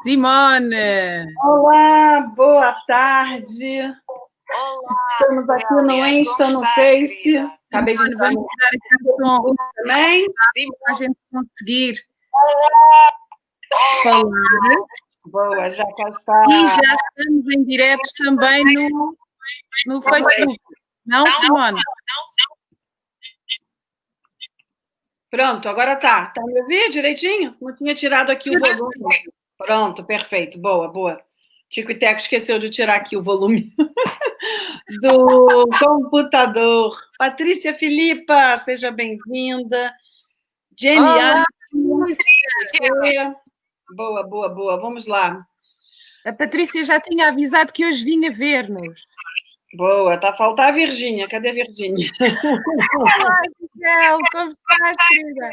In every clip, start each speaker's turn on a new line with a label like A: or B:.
A: Simone!
B: Olá, boa tarde.
C: Olá,
B: estamos aqui no Insta, no Face.
A: Acabei de entrar no som
B: também.
A: Para a gente conseguir falar.
B: Boa, já cá está.
A: E já estamos em direto também no Facebook. Não, Simone?
B: Pronto, agora tá. Tá me ouvindo direitinho? Não tinha tirado aqui o volume. Pronto, perfeito. Boa, boa. Tico e Teco esqueceu de tirar aqui o volume do computador. Patrícia Filipa, seja bem-vinda. Jenny Patrícia. Boa, boa, boa. Vamos lá.
A: A Patrícia já tinha avisado que hoje vinha ver-nos.
B: Boa, tá a faltar a Virgínia. Cadê a Virgínia?
A: Olá, Miguel, como estás, querida?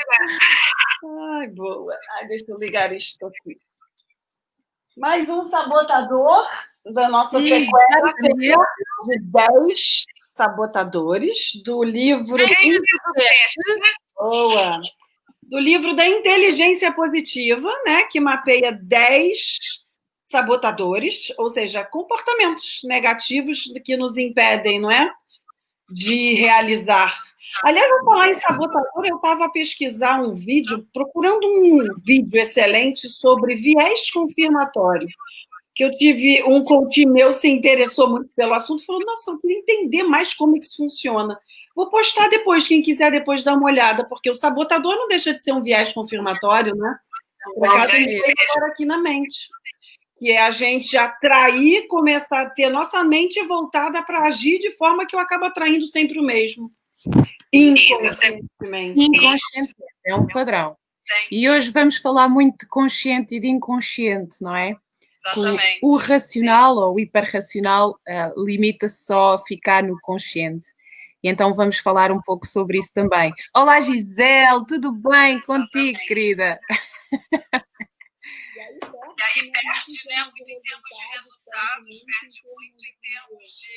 B: Ai, boa. Ai, deixa eu ligar isto aqui. Mais um sabotador da nossa sequência de 10 sabotadores do livro... Boa! Do livro da Inteligência Positiva, né, que mapeia 10 sabotadores, ou seja, comportamentos negativos que nos impedem, não é, de realizar. Aliás, ao falar em sabotador, eu estava a pesquisar um vídeo, procurando um vídeo excelente sobre viés confirmatório, que eu tive um coach meu se interessou muito pelo assunto, falou, nossa, eu queria entender mais como isso funciona. Vou postar depois, quem quiser depois dar uma olhada, porque o sabotador não deixa de ser um viés confirmatório, né? Por acaso, a gente tem agora aqui na mente, que é a gente atrair, começar a ter nossa mente voltada para agir de forma que eu acabo atraindo sempre o mesmo. Inconscientemente.
A: Inconscientemente, é um padrão. E hoje vamos falar muito de consciente e de inconsciente, não é?
C: Exatamente.
A: O racional ou o hiperracional limita-se só a ficar no consciente. E então vamos falar um pouco sobre isso também. Olá, Gisele, tudo bem contigo, querida?
C: E aí perde, né, muito em termos de resultados, perde muito em termos de...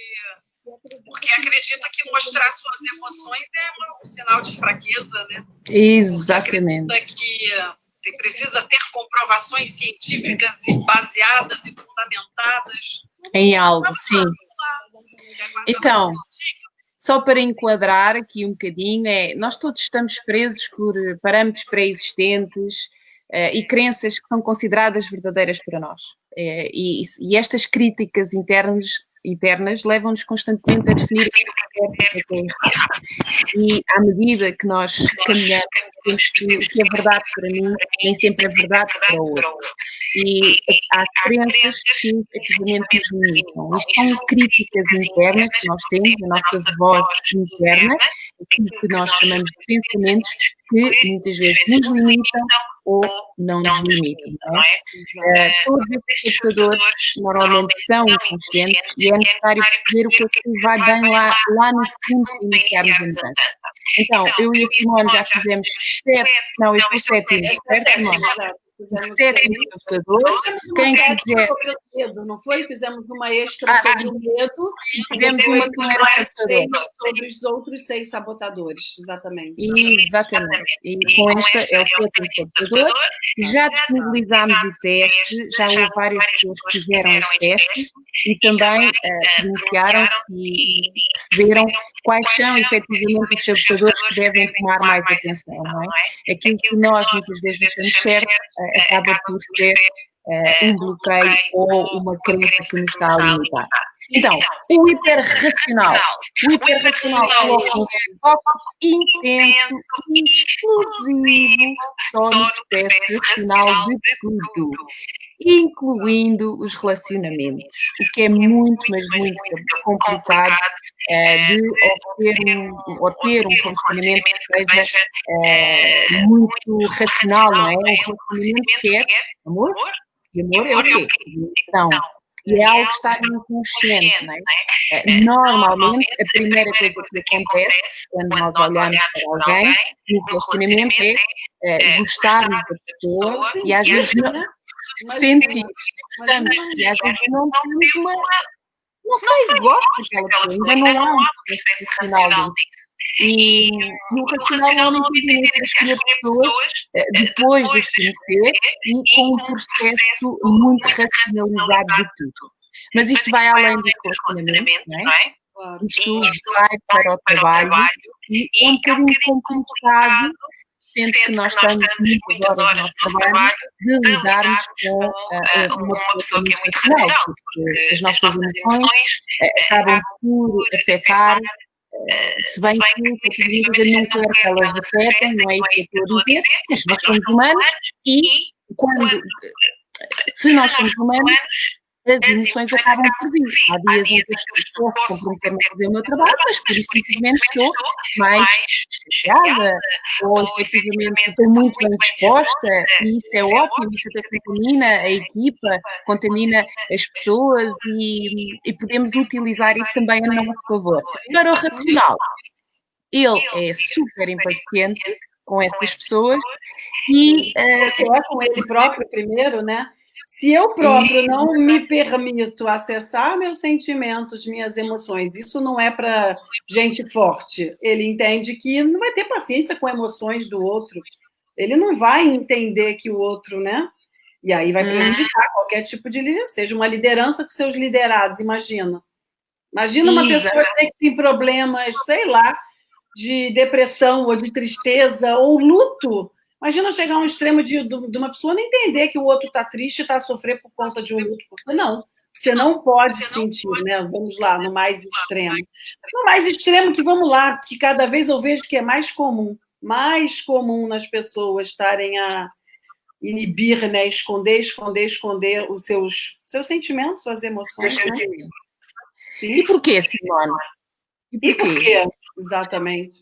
C: Porque acredita que mostrar suas emoções é um sinal de fraqueza, né?
A: Exatamente.
C: Acredita que precisa ter comprovações científicas e baseadas e fundamentadas.
A: Em algo, sim. Então, só para enquadrar aqui um bocadinho, nós todos estamos presos por parâmetros pré-existentes e crenças que são consideradas verdadeiras para nós. E estas críticas internas levam-nos constantemente a definir o que é certo e o que é errado. E à medida que nós caminhamos, temos que o que é verdade para mim nem sempre é verdade para o outro. E há crenças que efetivamente nos limitam. Isto são críticas internas que nós temos, a nossa voz interna, aquilo que nós chamamos de pensamentos, que muitas vezes nos limitam ou não nos limitam. Não é? Todos estes sabotadores normalmente são inconscientes e é necessário perceber o que é que vai bem lá no fundo e iniciarmos a mudança. Então, eu e a Simone já fizemos 7, não, este é o 7º, certo, Simone? 7 sabotadores. Quem quiser.
B: Sobre o medo, não foi? Fizemos uma extra sobre o medo.
A: Fizemos uma que não era sabotador.
B: Sobre os outros 6 sabotadores, exatamente.
A: Exatamente. E com esta é o 7º sabotador. Já disponibilizámos o teste, já houve várias pessoas que fizeram os testes e também denunciaram-se e perceberam quais são efetivamente os sabotadores que devem tomar mais atenção, não é? Aquilo que nós muitas vezes achamos certo acaba por ser um bloqueio ou uma crença que nos está a limitar. Então, o hiperracional. O hiperracional coloca um foco intenso e exclusivo só no processo racional de tudo, incluindo os relacionamentos, o que é muito, mas muito complicado de obter um relacionamento que seja muito racional, não é? Um relacionamento que é amor. E amor é o quê? Então, e é algo que está inconsciente, não é? Normalmente, a primeira coisa que acontece quando nós olhamos para alguém no relacionamento é gostarmos da pessoa e às vezes não sentir, gostamos, e às vezes não temos uma... Não sei, gosto daquela pessoa, ainda não há um processo racional disso. E no racional não tem que escolher pessoas depois de conhecer e com um processo muito racionalizado de tudo. Mas isto vai além dos relacionamentos, não é? Isto vai para o trabalho e é um bocadinho complicado, sendo que nós estamos muitas horas no nosso trabalho, de lidarmos com uma pessoa que é muito racional, porque as nossas emoções acabam por afetar, se bem que efetivamente não quero que elas afetem, não é isso que eu estou a dizer, mas nós somos humanos e se nós somos humanos, as emoções acabam por vir. Há dias em que eu posso comprometer-me a fazer o meu trabalho, mas por isso simplesmente estou mais chateada, ou efetivamente estou muito bem disposta, e isso é ótimo, isso até contamina a equipa, contamina as pessoas e podemos utilizar isso também a nosso favor. Para o racional, ele é super impaciente com essas pessoas e
B: com ele próprio primeiro, né? Se eu próprio não me permito acessar meus sentimentos, minhas emoções, isso não é para gente forte. Ele entende que não vai ter paciência com emoções do outro. Ele não vai entender que o outro, né? E aí vai prejudicar qualquer tipo de liderança, seja uma liderança com seus liderados, imagina. Imagina uma pessoa que tem problemas, sei lá, de depressão ou de tristeza ou luto. Imagina chegar a um extremo de uma pessoa não entender que o outro está triste e está a sofrer por conta de um luto. Não, você não pode sentir, né? Vamos lá, no mais extremo. No mais extremo que, vamos lá, que cada vez eu vejo que é mais comum nas pessoas estarem a inibir, né? Esconder os seus sentimentos, suas emoções. Né?
A: E porquê, Simone?
B: E por quê? Exatamente.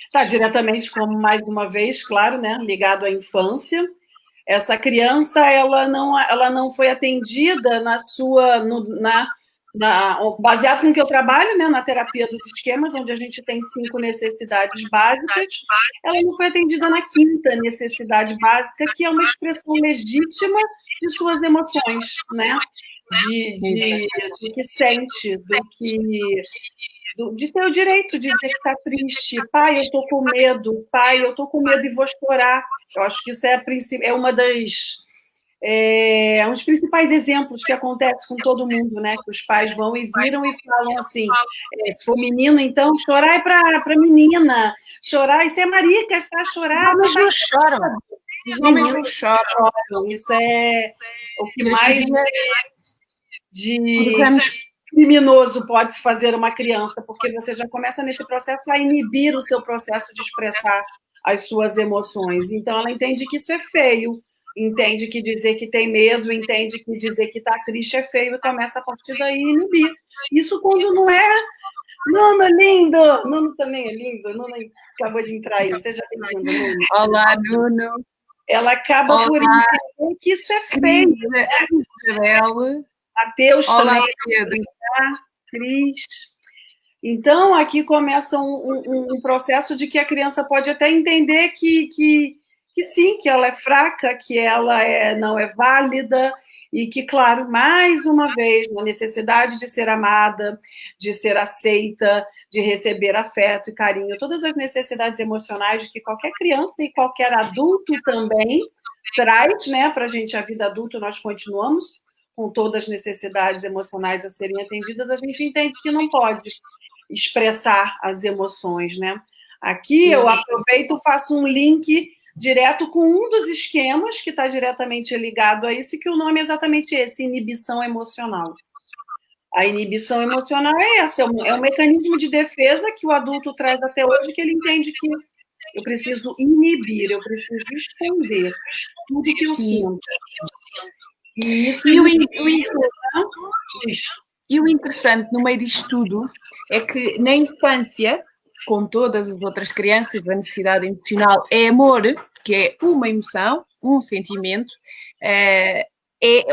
B: Está diretamente, como mais uma vez, claro, né, ligado à infância. Essa criança, ela não foi atendida baseado no que eu trabalho, né, na terapia dos esquemas, onde a gente tem 5 necessidades básicas, ela não foi atendida na 5ª necessidade básica, que é uma expressão legítima de suas emoções, né? Do que sente, de ter o direito de dizer que está triste. Pai, eu estou com medo. Pai, eu estou com medo e vou chorar. Eu acho que isso é uma um dos principais exemplos que acontece com todo mundo, né? Que os pais vão e viram e falam assim, se for menino, então, chorar é para menina. Chorar, isso é marica, está a chorar.
A: Mas não choram. Os homens não choram.
B: Isso é o que mais criminoso pode se fazer uma criança, porque você já começa nesse processo a inibir o seu processo de expressar as suas emoções. Então, ela entende que isso é feio, entende que dizer que tem medo, entende que dizer que está triste é feio, e começa a partir daí a inibir. Isso quando não é... Nuno, lindo! Nuno também é lindo. Nuno acabou de entrar aí. Seja bem-vindo, Nuno.
A: Olá, Nuno.
B: Ela acaba por entender que isso é feio.
A: Isabel.
B: Mateus
A: também.
B: Olá, Pedro. Cris. Então, aqui começa um processo de que a criança pode até entender que sim, que ela é fraca, que ela não é válida, e que, claro, mais uma vez, na necessidade de ser amada, de ser aceita, de receber afeto e carinho, todas as necessidades emocionais que qualquer criança e qualquer adulto também traz, né, para a gente a vida adulta, nós continuamos com todas as necessidades emocionais a serem atendidas, a gente entende que não pode expressar as emoções, né? Aqui eu aproveito e faço um link direto com um dos esquemas que está diretamente ligado a isso, que o nome é exatamente esse, inibição emocional. A inibição emocional é essa, é um mecanismo de defesa que o adulto traz até hoje, que ele entende que eu preciso inibir, eu preciso esconder tudo que eu sinto.
A: E o interessante no meio disto tudo é que na infância, como todas as outras crianças, a necessidade emocional é amor, que é uma emoção, um sentimento,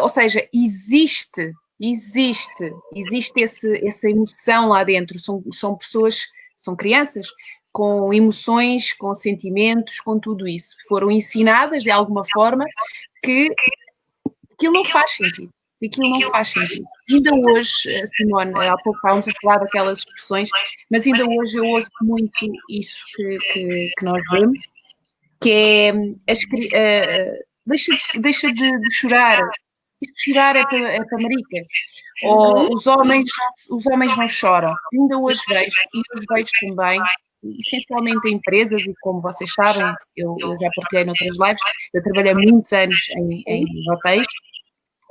A: ou seja, existe essa emoção lá dentro. São pessoas, são crianças com emoções, com sentimentos, com tudo isso. Foram ensinadas de alguma forma que aquilo não faz sentido. que aquilo não faz sentido. Ainda hoje, Simone, há pouco estávamos a falar daquelas expressões, mas ainda hoje eu ouço muito isso que nós vemos, que é deixa de chorar. Isto de chorar é para maricas. Ou os homens não choram. Ainda hoje vejo, e hoje vejo também, essencialmente em empresas, e como vocês sabem, eu já partilhei noutras lives, eu trabalhei muitos anos em hotéis,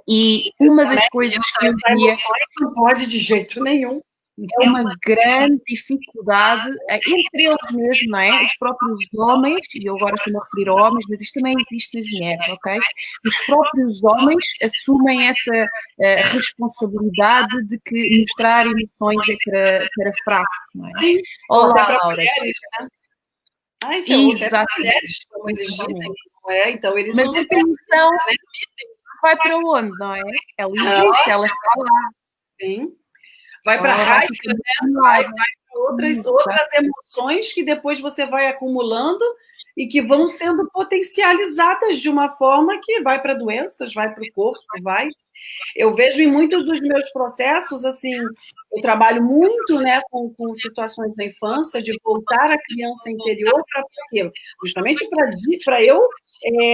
A: e uma das coisas que eu via...
B: Não pode de jeito nenhum.
A: É uma grande dificuldade entre eles mesmos, não é? Os próprios homens, e eu agora estou-me a referir a homens, mas isto também existe nas mulheres, ok? Os próprios homens assumem essa responsabilidade de que mostrar emoções é para fracos, não é?
B: Sim,
A: olá, Laura.
B: Mulheres, né?
A: Exatamente.
B: Como eles dizem, não é? Então, eles
A: mas a emoção vai para onde, não é? Ela existe, ela está lá.
B: Sim. Vai para a raiva, né? Vai para outras emoções que depois você vai acumulando e que vão sendo potencializadas de uma forma que vai para doenças, vai para o corpo, vai. Eu vejo em muitos dos meus processos, assim, eu trabalho muito, né, com situações da infância, de voltar a criança interior para quê? Justamente para eu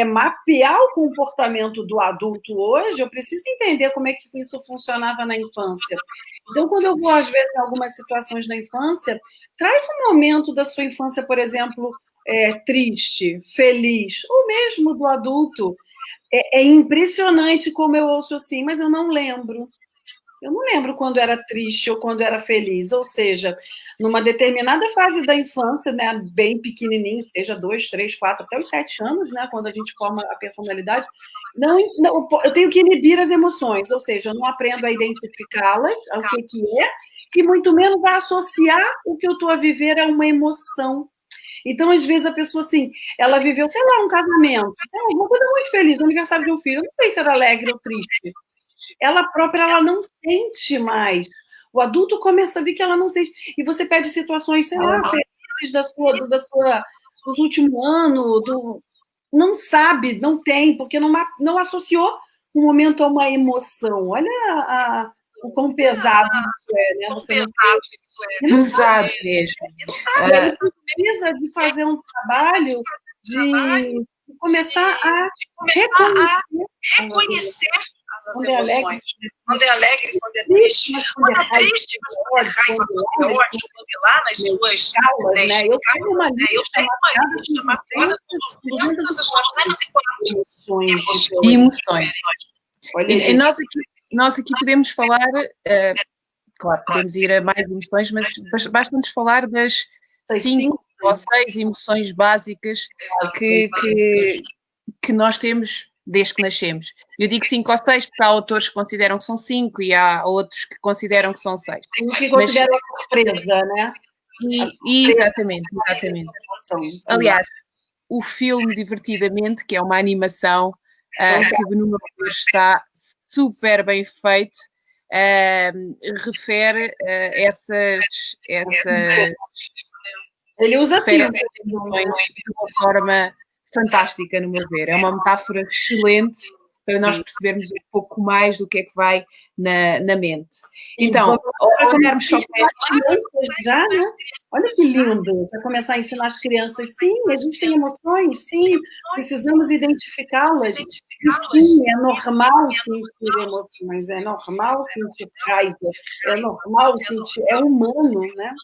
B: mapear o comportamento do adulto hoje, eu preciso entender como é que isso funcionava na infância. Então, quando eu vou, às vezes, em algumas situações da infância, traz um momento da sua infância, por exemplo, triste, feliz, ou mesmo do adulto. É impressionante como eu ouço assim, mas eu não lembro. Eu não lembro quando era triste ou quando era feliz. Ou seja, numa determinada fase da infância, né, bem pequenininho, seja 2, 3, 4, até os 7 anos, né, quando a gente forma a personalidade, não, eu tenho que inibir as emoções, ou seja, eu não aprendo a identificá-las, o que é, e muito menos a associar o que eu estou a viver a uma emoção. Então, às vezes, a pessoa, assim, ela viveu, sei lá, um casamento, uma coisa muito feliz, no aniversário de um filho, eu não sei se era alegre ou triste. Ela própria, ela não sente mais. O adulto começa a ver que ela não sente. E você pede situações, sei lá, felizes dos últimos anos, não sabe, não tem, porque não associou o momento a uma emoção. Olha o quão pesado isso é, né? Você não
A: pesado mesmo.
B: Ele precisa de fazer um trabalho de começar a
C: reconhecer as emoções. Quando é alegre, quando é triste. Quando é triste, quando é raiva, quando é ódio, quando é lá nas suas
B: né? Eu tenho uma lista
C: marcada com 204
A: emoções. E nós aqui podemos falar, claro, podemos ir a mais emoções, mas basta-nos falar das 5 ou 6 emoções básicas que nós temos desde que nascemos. Eu digo 5 ou 6 porque há autores que consideram que são 5 e há outros que consideram que são 6.
B: Que consideram a surpresa, né?
A: Exatamente. Aliás, o filme Divertidamente, que é uma animação que no meu ver está super bem feito, refere essas
B: ele usa filme
A: de uma forma fantástica, no meu ver. É uma metáfora excelente para nós percebermos um pouco mais do que é que vai na mente. Então, olharmos só para
B: já, né? Olha que lindo, para começar a ensinar as crianças. Sim, existem emoções, sim, precisamos identificá-las. E sim, é normal sentir emoções, é normal sentir raiva, é normal sentir, é humano, né?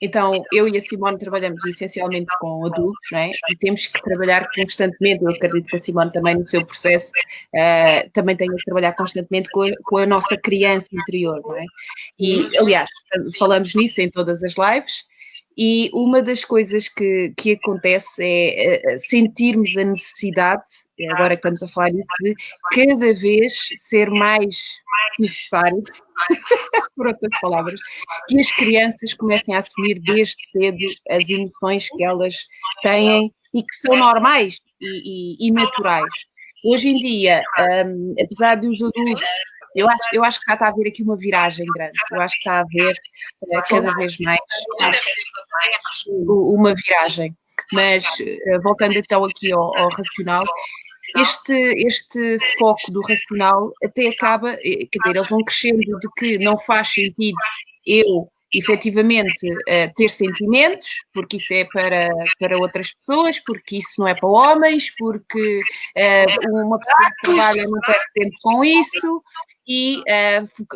A: Então, eu e a Simone trabalhamos essencialmente com adultos, não é? E temos que trabalhar constantemente, eu acredito que a Simone também no seu processo também tenha que trabalhar constantemente com a nossa criança interior, não é? E, aliás, falamos nisso em todas as lives, e uma das coisas que acontece é sentirmos a necessidade, agora que estamos a falar disso, de cada vez ser mais necessário, por outras palavras, que as crianças comecem a assumir desde cedo as emoções que elas têm e que são normais e naturais. Hoje em dia, apesar de os adultos, eu acho que já está a haver aqui uma viragem grande, eu acho que está a haver cada vez mais uma viragem, mas voltando então aqui ao racional, este foco do racional até acaba, quer dizer, eles vão crescendo de que não faz sentido eu efetivamente ter sentimentos, porque isso é para outras pessoas, porque isso não é para homens, porque uma pessoa que trabalha não perde tempo com isso, e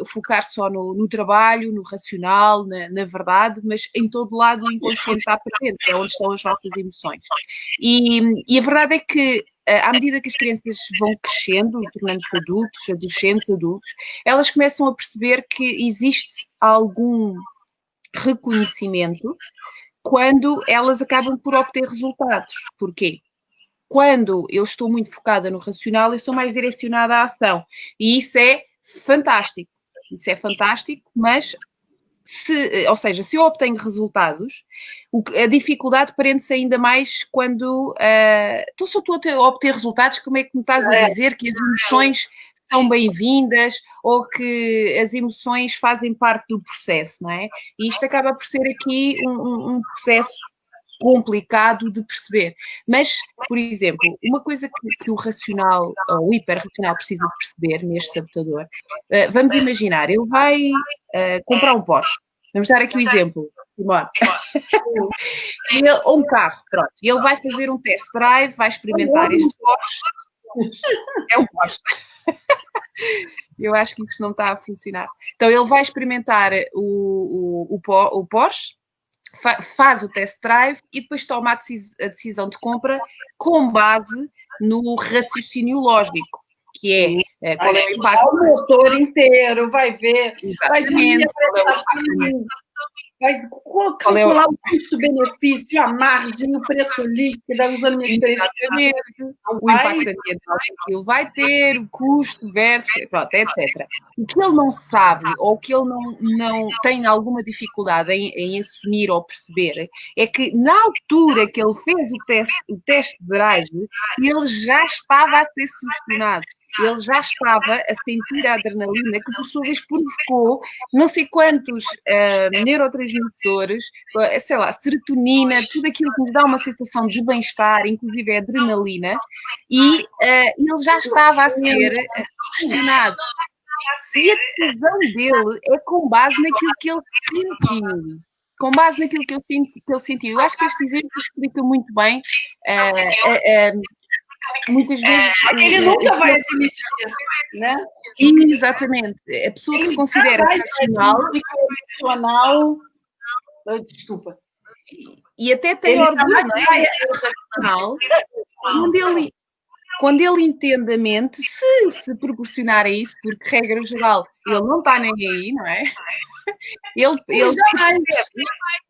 A: focar só no trabalho, no racional, na verdade, mas em todo lado o inconsciente está presente, é onde estão as nossas emoções. E a verdade é que à medida que as crianças vão crescendo, tornando-se adultos, adolescentes, adultos, elas começam a perceber que existe algum reconhecimento quando elas acabam por obter resultados. Porquê? Quando eu estou muito focada no racional, eu sou mais direcionada à ação. E isso é fantástico. Isso é fantástico, mas ou seja, se eu obtenho resultados, a dificuldade prende-se ainda mais quando... então, se eu estou a obter resultados, como é que me estás a dizer que as emoções são bem-vindas ou que as emoções fazem parte do processo, não é? E isto acaba por ser aqui um processo complicado de perceber. Mas, por exemplo, uma coisa que o racional, ou o hiperracional precisa de perceber neste sabotador, vamos imaginar, ele vai comprar um Porsche. Vamos dar aqui o exemplo, Simone. Ou um carro, pronto. E ele vai fazer um test drive, vai experimentar este Porsche. É um Porsche. Eu acho que isto não está a funcionar. Então, ele vai experimentar o Porsche, faz o test drive e depois toma a decisão de compra com base no raciocínio lógico, que é qual é o impacto.
B: O motor inteiro, vai ver, vai
A: dividir
B: vai calcular o custo-benefício, a margem, o preço líquido, usando minha experiência.
A: Exatamente. O impacto ambiental que aquilo vai ter, o custo versus, pronto, etc. O que ele não sabe ou que ele não tem alguma dificuldade em assumir ou perceber é que na altura que ele fez o test drive, ele já estava a ser sugestionado. Ele já estava a sentir a adrenalina que, por sua vez, provocou não sei quantos neurotransmissores, sei lá, serotonina, tudo aquilo que nos dá uma sensação de bem-estar, inclusive a adrenalina, e ele já estava a ser sugestionado. E a decisão dele é com base naquilo que ele sentiu. Com base naquilo que ele sentiu. Eu acho que este exemplo explica muito bem muitas vezes...
B: Ele nunca vai admitir, né?
A: Exatamente. A pessoa que se considera racional...
B: Desculpa.
A: E até tem orgulho, não é? Racional. Quando ele entende a mente, se proporcionar a isso, porque, regra geral, ele não está nem aí, não é? Ele jamais,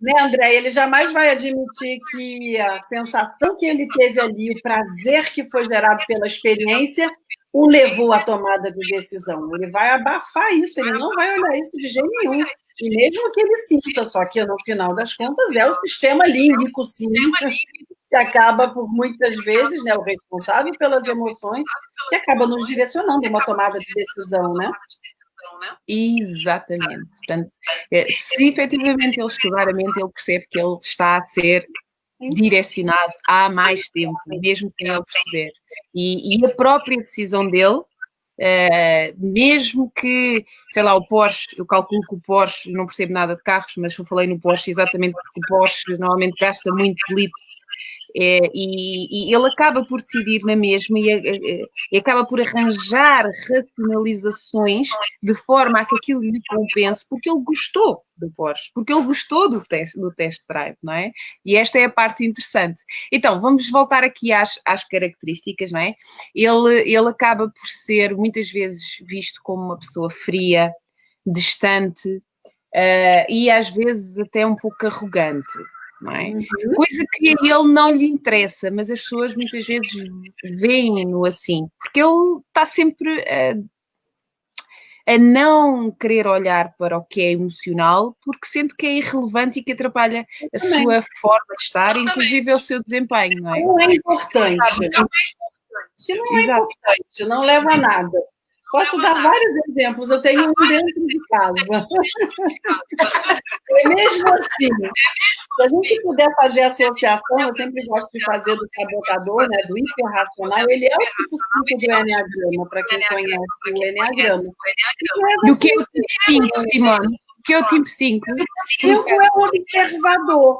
B: né, André? Ele jamais vai admitir que a sensação que ele teve ali, o prazer que foi gerado pela experiência, o levou à tomada de decisão. Ele vai abafar isso, ele não vai olhar isso de jeito nenhum. E mesmo que ele sinta, só que no final das contas é o sistema límbico, sim, que acaba por muitas vezes, né, o responsável pelas emoções, que acaba nos direcionando a uma tomada de decisão, né?
A: Exatamente. Portanto, se efetivamente ele estudar a mente, ele percebe que ele está a ser direcionado há mais tempo, mesmo sem ele perceber. E a própria decisão dele, mesmo que, sei lá, o Porsche, eu calculo que o Porsche, não percebo nada de carros, mas eu falei no Porsche exatamente porque o Porsche normalmente gasta muito litros. E ele acaba por decidir na mesma e acaba por arranjar racionalizações de forma a que aquilo lhe compense, porque ele gostou do Porsche, porque ele gostou do test drive, não é? E esta é a parte interessante. Então, vamos voltar aqui às características, não é? Ele acaba por ser muitas vezes visto como uma pessoa fria, distante e às vezes até um pouco arrogante. Não é? Coisa que a ele não lhe interessa, mas as pessoas muitas vezes veem-no assim, porque ele está sempre a não querer olhar para o que é emocional, porque sente que é irrelevante e que atrapalha a sua forma de estar, inclusive o seu desempenho, não é?
B: Não é importante. Não é importante, não leva a nada. Posso dar vários exemplos, eu tenho um dentro de casa. E mesmo assim, Se a gente puder fazer associação, eu sempre gosto de fazer do sabotador, né, do hiperracional, ele é o tipo 5 do Eneagrama, para quem conhece o Eneagrama.
A: E o que é o tipo 5, Simone? O que é o tipo 5?
B: O tipo 5 é o observador.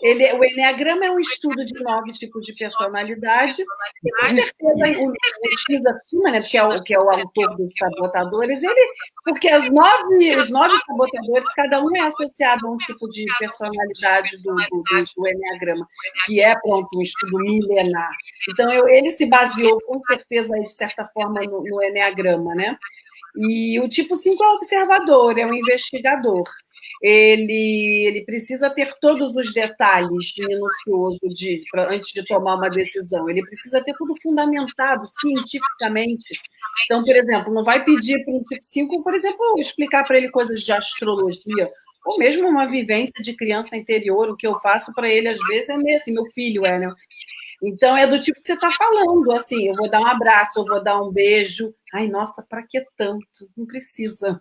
B: O Eneagrama é um estudo de 9 tipos de personalidade. E, com certeza, o X acima, né, que é o autor dos sabotadores, porque os 9 sabotadores, cada um é associado a um tipo de personalidade do Eneagrama, que é, pronto, um estudo milenar. Então, ele se baseou, com certeza, de certa forma, no Eneagrama, né? E o tipo 5 é o observador, é o investigador. Ele precisa ter todos os detalhes minuciosos antes de tomar uma decisão. Ele precisa ter tudo fundamentado cientificamente. Então, por exemplo, não vai pedir para um tipo 5, por exemplo, explicar para ele coisas de astrologia, ou mesmo uma vivência de criança interior. O que eu faço para ele, às vezes, assim, meu filho né? Então, é do tipo que você está falando, assim, eu vou dar um abraço, eu vou dar um beijo. Ai, nossa, para que tanto? Não precisa.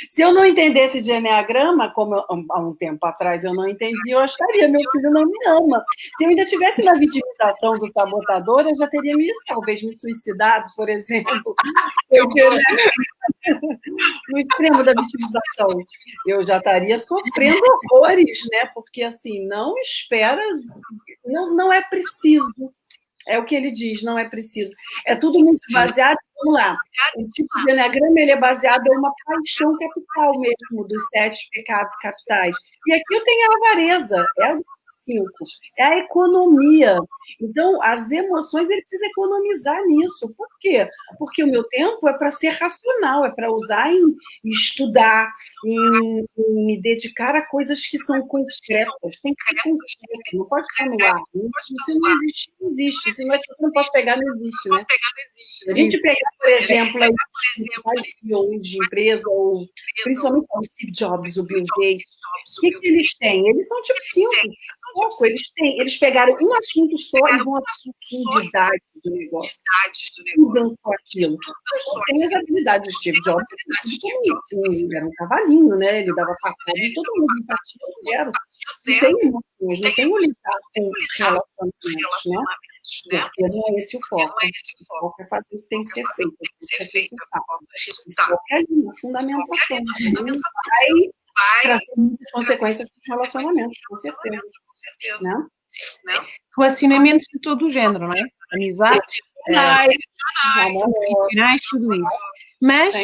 B: Se eu não entendesse de Eneagrama, como há um tempo atrás eu não entendi, eu acharia, meu filho não me ama. Se eu ainda estivesse na vitimização do sabotador, eu já teria talvez me suicidado, por exemplo. Porque, no extremo da vitimização, eu já estaria sofrendo horrores, né? Porque, assim, não espera, não é preciso. É o que ele diz, não é preciso. É tudo muito baseado, vamos lá, o tipo de Eneagrama ele é baseado em uma paixão capital mesmo, dos 7 pecados capitais. E aqui eu tenho a avareza, é o 5, é a economia. Então, as emoções, ele precisa economizar nisso. Por quê? Porque o meu tempo é para ser racional, é para usar em estudar, em me dedicar a coisas que são concretas. Tem que ser concreto, não pode estar no ar. Se não existe, não existe. Se não é que você não pode pegar, não existe, né? Se a gente pegar, por exemplo, os CEOs de empresa, ou principalmente o Steve Jobs, o Bill Gates, o que eles têm? Eles são tipo 5. Pouco, eles pegaram um assunto só e vão à profundidade do negócio. Estudam só aquilo. Mas não tem as habilidades do Steve Jobs. Ele era um cavalinho, né? Ele dava facada em todo mundo, empatia zero. Não tem emoções, não tem um lidar com relacionamentos, né? Porque não é esse o foco. O foco é fazer o que tem que ser feito. O foco é ali, na fundamentação. Vai trazer muitas consequências para os relacionamentos, com certeza. Não?
A: Relacionamentos de todo o género, não é? Amizades, profissionais, tudo isso. Mas,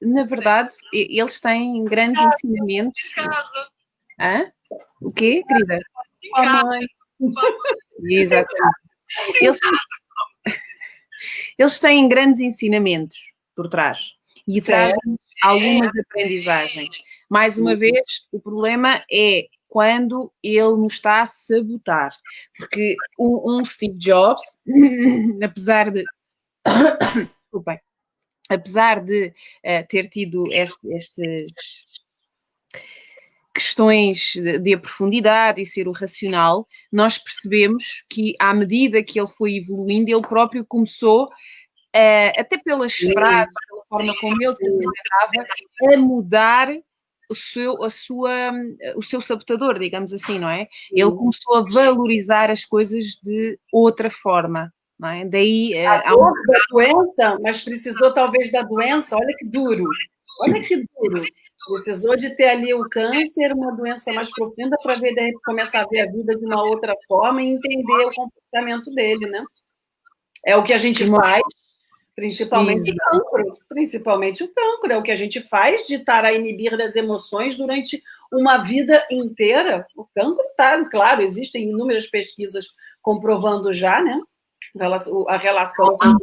A: na verdade, eles têm grandes ensinamentos. Hã? O quê, querida?
B: A mãe.
A: Exatamente. Eles têm grandes ensinamentos por trás e trazem algumas aprendizagens. Mais uma vez, o problema é quando ele nos está a sabotar. Porque um Steve Jobs, apesar de ter tido estas questões de profundidade e ser o racional, nós percebemos que, à medida que ele foi evoluindo, ele próprio começou, até pelas frases, pela forma como ele se apresentava, a mudar o seu sabotador, digamos assim, não é? Ele começou a valorizar as coisas de outra forma, não é? Daí
B: a dor da doença, mas precisou talvez da doença, olha que duro, precisou de ter ali o câncer, uma doença mais profunda para ver, de repente, começar a ver a vida de uma outra forma e entender o comportamento dele, né? É o que a gente faz, principalmente o cancro, é o que a gente faz de estar a inibir das emoções durante uma vida inteira. O cancro está, claro, existem inúmeras pesquisas comprovando já, né? A relação com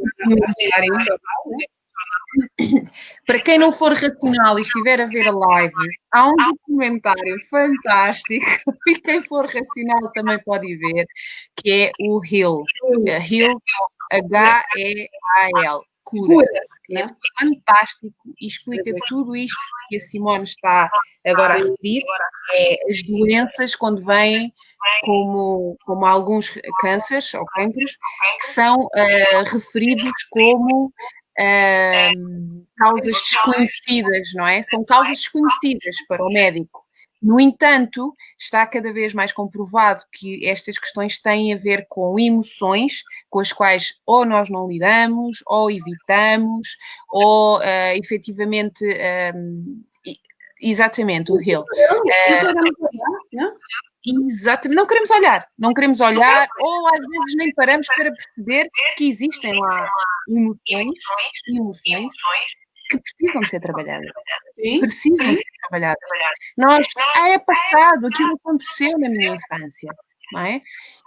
A: Para quem não for racional e estiver a ver a live, há um documentário fantástico e quem for racional também pode ver, que é o HEAL. HEAL, H-E-A-L. Cura. É fantástico e explica tudo isto que a Simone está agora a referir, as doenças quando vêm como alguns cânceres ou cancros, que são referidos como causas desconhecidas, não é? São causas desconhecidas para o médico. No entanto, está cada vez mais comprovado que estas questões têm a ver com emoções com as quais ou nós não lidamos, ou evitamos, ou efetivamente... exatamente, o Hill. Exatamente, não queremos olhar, ou às vezes nem paramos para perceber que existem lá emoções que precisam de ser trabalhadas. Precisam de ser trabalhadas. É passado, aquilo aconteceu na minha infância, não é?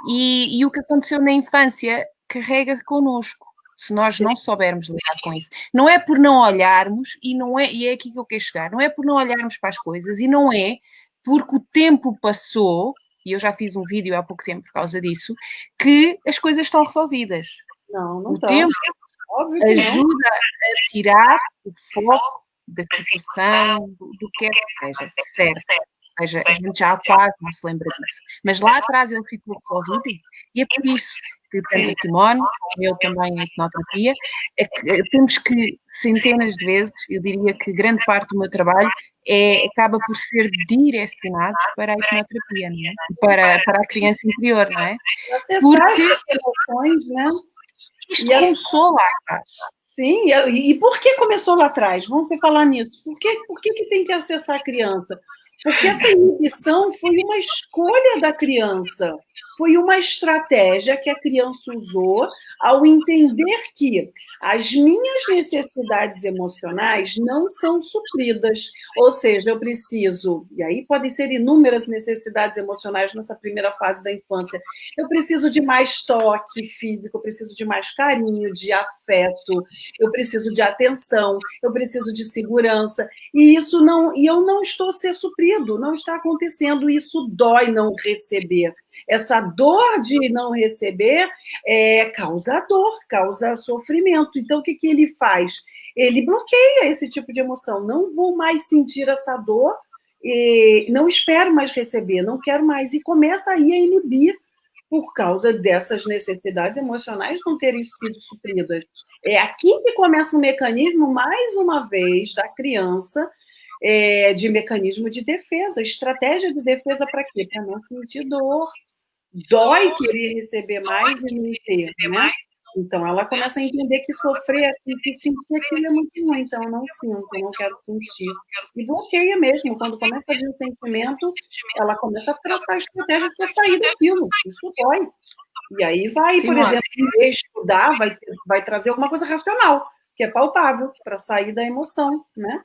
A: E o que aconteceu na infância carrega connosco, se nós não soubermos lidar com isso. Não é por não olharmos, e é aqui que eu quero chegar, não é por não olharmos para as coisas, e não é porque o tempo passou, e eu já fiz um vídeo há pouco tempo por causa disso, que as coisas estão resolvidas.
B: Não
A: estão. Tempo ajuda a tirar o foco da situação, do que quer que seja, certo? Ou seja, a gente já quase não se lembra disso. Mas lá atrás ele ficou resolvido, e é por isso que tanto a Simone, como eu também em hipnoterapia, temos que centenas de vezes, eu diria que grande parte do meu trabalho acaba por ser direcionado para a hipnoterapia, não é? Para a criança interior, não é?
B: Porque as emoções, né?
A: Isto começou lá atrás.
B: Sim, e por que começou lá atrás? Vamos falar nisso. Por que tem que acessar a criança? Porque essa inibição foi uma escolha da criança, foi uma estratégia que a criança usou ao entender que as minhas necessidades emocionais não são supridas. Ou seja, eu preciso, e aí podem ser inúmeras necessidades emocionais nessa primeira fase da infância. Eu preciso de mais toque físico, eu preciso de mais carinho, de afeto, eu preciso de atenção, eu preciso de segurança, e eu não estou a ser suprido, não está acontecendo, isso dói não receber. Essa dor de não receber causa dor, causa sofrimento. Então, o que ele faz? Ele bloqueia esse tipo de emoção. Não vou mais sentir essa dor, não espero mais receber, não quero mais. E começa aí a inibir por causa dessas necessidades emocionais não terem sido supridas. É aqui que começa o mecanismo, mais uma vez, da criança, de mecanismo de defesa, estratégia de defesa para quê? Para não sentir dor. Dói querer receber mais e não ter, né? Então, ela começa a entender que sofrer, que sentir aquilo é muito ruim, então eu não sinto, eu não quero sentir. E bloqueia mesmo, quando começa a vir o sentimento, ela começa a traçar estratégias para sair daquilo, isso dói. E aí vai, por exemplo, estudar, vai trazer alguma coisa racional, que é palpável, para sair da emoção, né?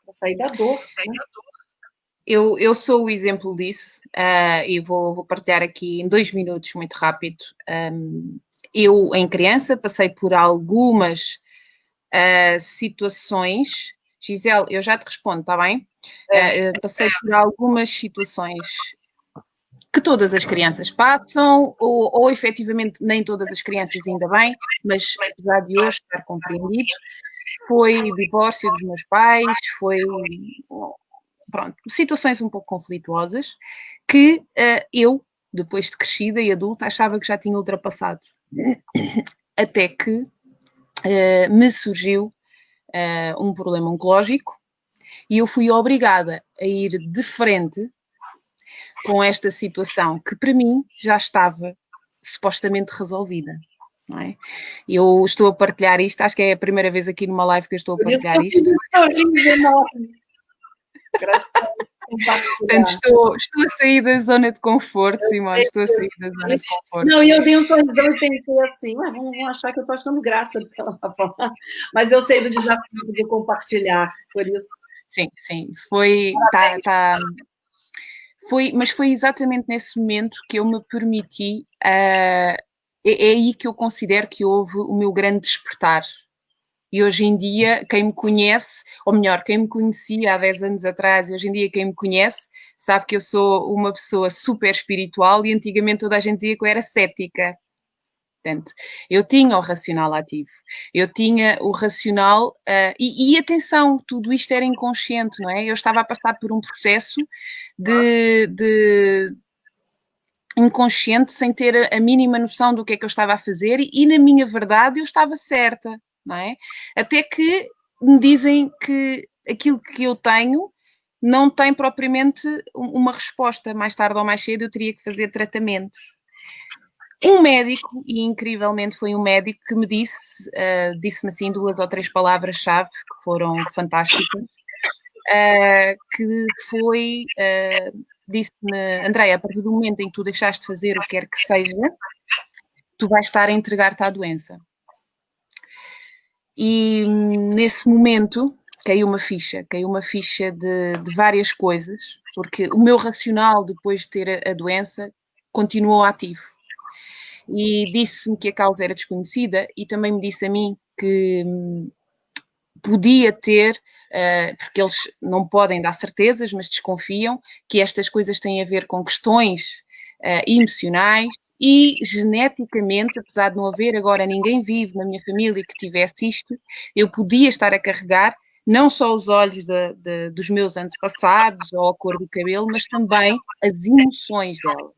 B: Para sair da dor, né?
A: Eu sou o exemplo disso, e vou partilhar aqui em 2 minutos, muito rápido. Eu, em criança, passei por algumas situações. Gisele, eu já te respondo, está bem? Passei por algumas situações que todas as crianças passam, ou efetivamente nem todas as crianças, ainda bem, mas apesar de hoje estar compreendido, foi o divórcio dos meus pais, foi... Pronto, situações um pouco conflituosas que eu, depois de crescida e adulta, achava que já tinha ultrapassado. Até que me surgiu um problema oncológico e eu fui obrigada a ir de frente com esta situação que para mim já estava supostamente resolvida. Não é? Eu estou a partilhar isto, acho que é a primeira vez aqui numa live que eu estou a partilhar isto. Portanto, estou a sair da zona de conforto, Simone, estou a sair da zona de conforto.
B: Não, e eu dei um sorrisão e pensei assim, vão achar que eu estou achando graça do que ela está falando. Mas eu sei do desafio de compartilhar, por isso.
A: Sim, mas foi exatamente nesse momento que eu me permiti, é aí que eu considero que houve o meu grande despertar. E hoje em dia, quem me conhece, ou melhor, quem me conhecia há 10 anos atrás, e hoje em dia quem me conhece, sabe que eu sou uma pessoa super espiritual e antigamente toda a gente dizia que eu era cética. Portanto, eu tinha o racional ativo, eu tinha o racional, e atenção, tudo isto era inconsciente, não é? Eu estava a passar por um processo de inconsciente, sem ter a mínima noção do que é que eu estava a fazer, e na minha verdade eu estava certa. Não é? Até que me dizem que aquilo que eu tenho não tem propriamente uma resposta. Mais tarde ou mais cedo eu teria que fazer tratamentos. Um médico, e incrivelmente foi um médico que me disse-me assim 2 ou 3 palavras-chave que foram fantásticas, que foi, disse-me, Andréia, a partir do momento em que tu deixaste de fazer o que quer que seja, tu vais estar a entregar-te à doença. E nesse momento caiu uma ficha de várias coisas, porque o meu racional depois de ter a doença continuou ativo. E disse-me que a causa era desconhecida e também me disse a mim que podia ter, porque eles não podem dar certezas, mas desconfiam que estas coisas têm a ver com questões emocionais e geneticamente, apesar de não haver agora ninguém vivo na minha família que tivesse isto, eu podia estar a carregar não só os olhos dos meus antepassados ou a cor do cabelo, mas também as emoções delas.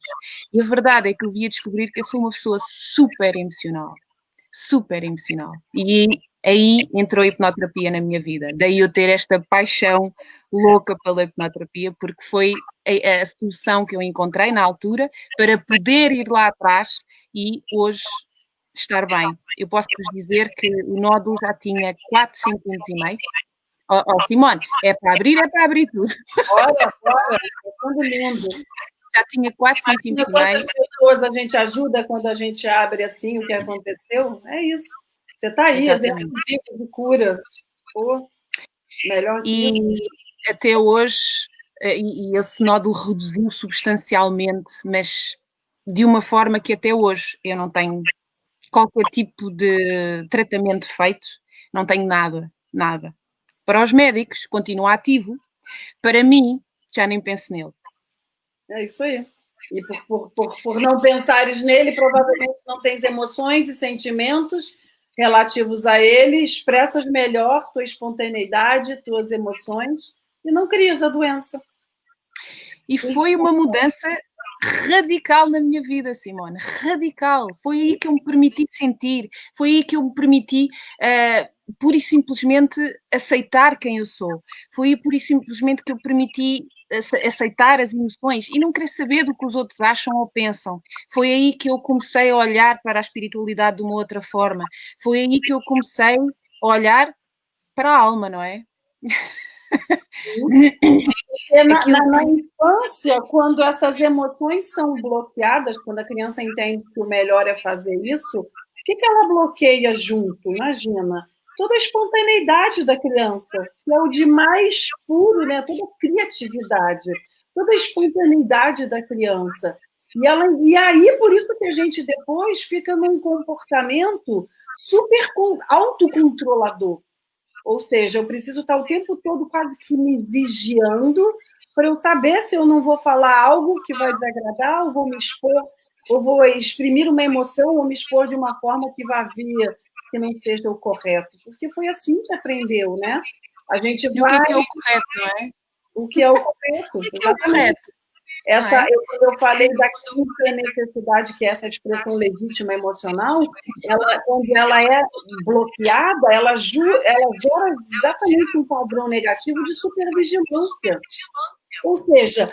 A: E a verdade é que eu via descobrir que eu sou uma pessoa super emocional. E aí entrou a hipnoterapia na minha vida. Daí eu ter esta paixão louca pela hipnoterapia, porque foi a solução que eu encontrei na altura para poder ir lá atrás e hoje estar bem. Eu posso vos dizer que o nódulo já tinha 4,5 cm. Simone, é para abrir tudo.
B: Bora, é tudo lindo.
A: Já tinha 4 centímetros e meio.
B: Quantas pessoas a gente ajuda quando a gente abre assim o que aconteceu? É isso. Você está aí, exemplo de cura. Pô, melhor que isso.
A: E até hoje, e esse nódulo reduziu substancialmente, mas de uma forma que até hoje eu não tenho qualquer tipo de tratamento feito, não tenho nada. Para os médicos, continua ativo. Para mim, já nem penso nele.
B: É isso aí. E por não pensares nele, provavelmente não tens emoções e sentimentos relativos a ele, expressas melhor tua espontaneidade, tuas emoções, e não crias a doença.
A: E foi uma mudança radical na minha vida, Simone, radical. Foi aí que eu me permiti sentir, foi aí que eu me permiti pura e simplesmente aceitar quem eu sou. Foi aí pura e simplesmente que eu permiti aceitar as emoções e não querer saber do que os outros acham ou pensam. Foi aí que eu comecei a olhar para a espiritualidade de uma outra forma. Foi aí que eu comecei a olhar para a alma, não é?
B: Na infância, quando essas emoções são bloqueadas, quando a criança entende que o melhor é fazer isso, o que ela bloqueia junto? Imagina, toda a espontaneidade da criança, que é o de mais puro, né? Toda a criatividade, toda a espontaneidade da criança. E aí, por isso que a gente depois fica num comportamento super autocontrolador. Ou seja, eu preciso estar o tempo todo quase que me vigiando para eu saber se eu não vou falar algo que vai desagradar, ou vou me expor, ou vou exprimir uma emoção, ou me expor de uma forma que vá vir, que não seja o correto. Porque foi assim que aprendeu, né? A gente vai...
A: O que é o correto, não é?
B: O que é o correto, exatamente. Eu falei da quinta necessidade, que é essa expressão legítima emocional, quando ela é bloqueada, ela gera exatamente um padrão negativo de supervigilância. Ou seja,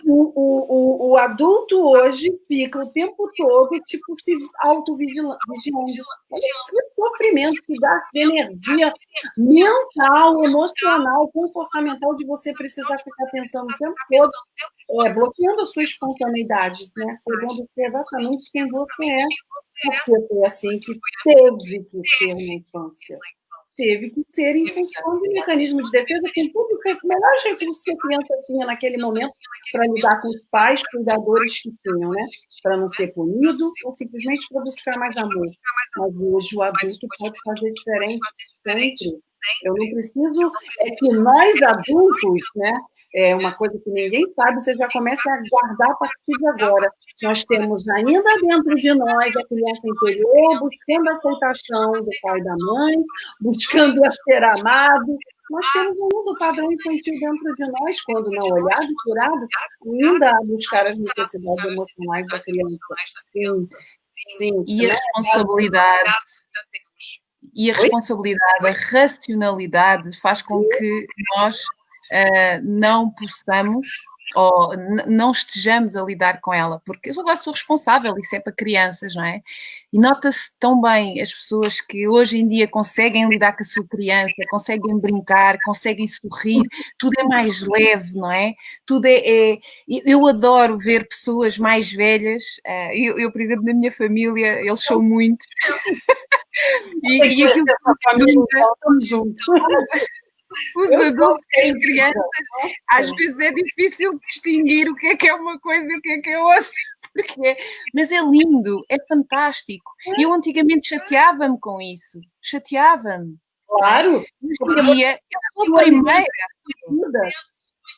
B: o adulto hoje fica o tempo todo tipo, se autovigilando. Que sofrimento, que gasta de energia mental, emocional, comportamental, de você precisar ficar pensando o tempo todo, bloqueando as suas espontaneidades, né? Podendo ser exatamente quem você é, porque foi assim que teve que ser na infância. Teve que ser em função de mecanismo de defesa, com tudo os melhores recursos que a criança tinha naquele momento para lidar com os pais, cuidadores que tinham, né? Para não ser punido ou simplesmente para buscar mais amor. Mas hoje o adulto pode fazer diferente sempre. Eu não preciso... É que nós adultos, né? É uma coisa que ninguém sabe, você já começa a guardar a partir de agora. Nós temos ainda dentro de nós a criança interior, buscando a aceitação do pai e da mãe, buscando ser amado. Nós temos ainda o padrão infantil dentro de nós, quando não olhado e curado, ainda a buscar as necessidades emocionais da criança. Sim.
A: E a responsabilidade... E a responsabilidade, a racionalidade faz com que nós não possamos ou não estejamos a lidar com ela, porque eu agora sou responsável, isso é para crianças, não é? E nota-se tão bem as pessoas que hoje em dia conseguem lidar com a sua criança, conseguem brincar, conseguem sorrir, tudo é mais leve, não é? Tudo eu adoro ver pessoas mais velhas, eu, por exemplo, na minha família, eles são muitos, e aquilo que
B: estamos juntos.
A: Os adultos e as crianças, às vezes é difícil distinguir o que é uma coisa e o que é outra. Mas é lindo, é fantástico. Eu antigamente chateava-me com isso. Chateava-me.
B: Claro.
A: Hoje em dia, eu sou a primeira.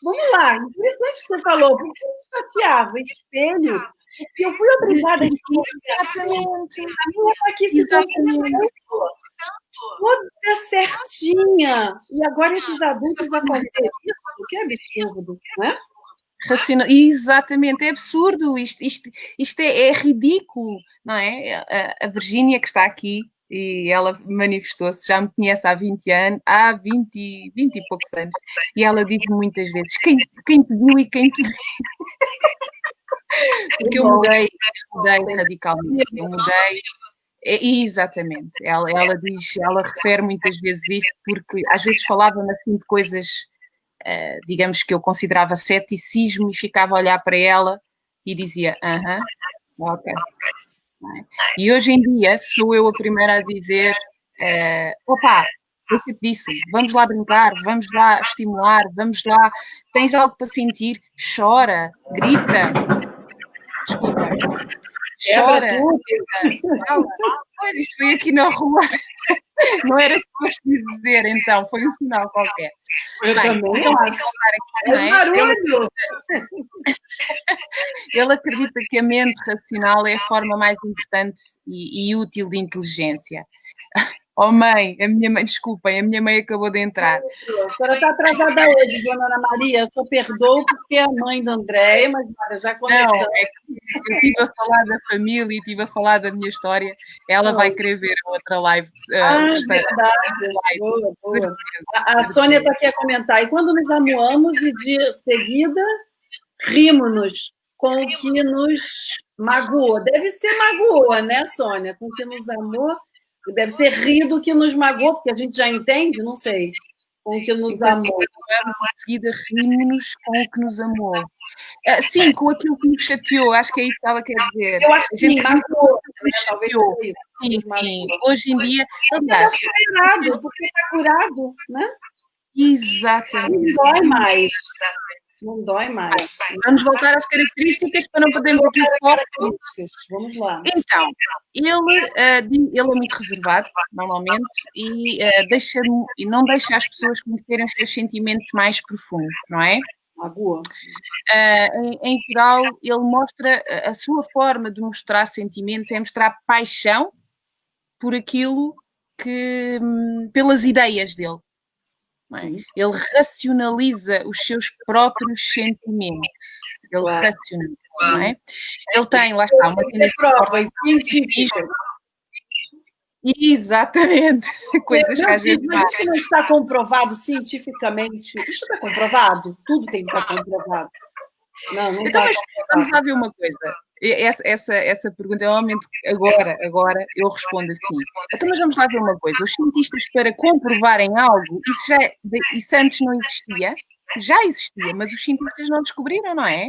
B: Vamos lá, interessante que você falou, porque eu chateava, espelho, porque eu fui obrigada a
A: Exatamente.
B: A minha tá aqui se toda certinha. E agora esses adultos vão fazer isso? Que absurdo, né?
A: Exatamente, é absurdo, isto é ridículo, não é? A Virgínia que está aqui, e ela manifestou-se, já me conhece há 20 anos, há 20 e poucos anos, e ela diz muitas vezes, quem te viu e quem te viu. Porque eu mudei radicalmente, eu mudei. Exatamente, ela refere muitas vezes isso, porque às vezes falava-me assim de coisas, digamos que eu considerava ceticismo, e ficava a olhar para ela e dizia, ok. E hoje em dia sou eu a primeira a dizer, opa, deixa-te disso, vamos lá brincar, vamos lá estimular, vamos lá, tens algo para sentir, chora, grita, desculpa. Chora, pois isto foi aqui na rua, não era suposto dizer, então, foi um sinal qualquer.
B: Eu também acho.
A: Ele acredita que a mente racional é a forma mais importante e útil de inteligência. Oh mãe, a minha mãe, desculpem, a minha mãe acabou de entrar.
B: A senhora está atrasada hoje, dona Ana Maria, eu só perdoo porque é a mãe da Andréia, mas olha, já começou.
A: Não, eu estive a falar da família e estive a falar da minha história, ela vai querer ver a outra live.
B: Verdade. Boa. A Sônia está aqui a comentar, e quando nos amuamos e de seguida rimos com o que nos magoou. Deve ser magoa, né, Sônia? Com o que nos amou. Deve ser rir do que nos magoou, porque a gente já entende, não sei, com o que nos amou.
A: Em seguida, rimos com o que nos amou. Sim, com aquilo que nos chateou, acho que é isso que ela quer dizer.
B: Eu acho que sim, magoou. Talvez
A: sim. Hoje em dia, aliás...
B: Porque está curado, né?
A: Exatamente.
B: Não dói mais. Não dói mais.
A: Vamos voltar às características para não podermos aqui fora.
B: Vamos lá.
A: Então, ele é muito reservado, normalmente, e não deixa as pessoas conhecerem os seus sentimentos mais profundos, não é?
B: Magoa.
A: Em geral, ele mostra, a sua forma de mostrar sentimentos é mostrar paixão por aquilo pelas ideias dele. Ele racionaliza os seus próprios sentimentos. Ele racionaliza, não é? Ele tem, lá está, uma
B: tendência científica.
A: Exatamente. Coisas que a gente
B: mas isso não está comprovado cientificamente. Isso está comprovado? Tudo tem que estar comprovado. Não
A: então, mas vamos lá ver uma coisa. Essa pergunta, normalmente, agora eu respondo assim. Então, mas vamos lá ver uma coisa. Os cientistas, para comprovarem algo, isso antes não existia? Já existia, mas os cientistas não descobriram, não é?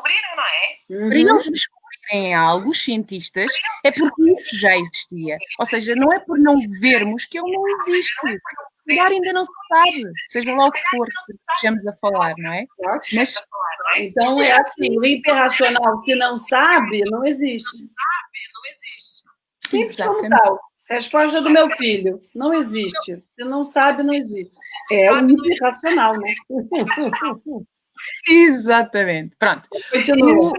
A: Para eles descobrirem algo, os cientistas, é porque isso já existia. Ou seja, não é por não vermos que ele não existe. Se calhar ainda não se sabe, seja lá o que for que estejamos a falar, não é?
B: Mas, então, é assim, o hiperracional que não sabe, não existe. Simples como tal. Resposta do meu filho, não existe. Se não sabe, não existe. É o hiperracional, né?
A: Exatamente. Pronto.
B: Continua.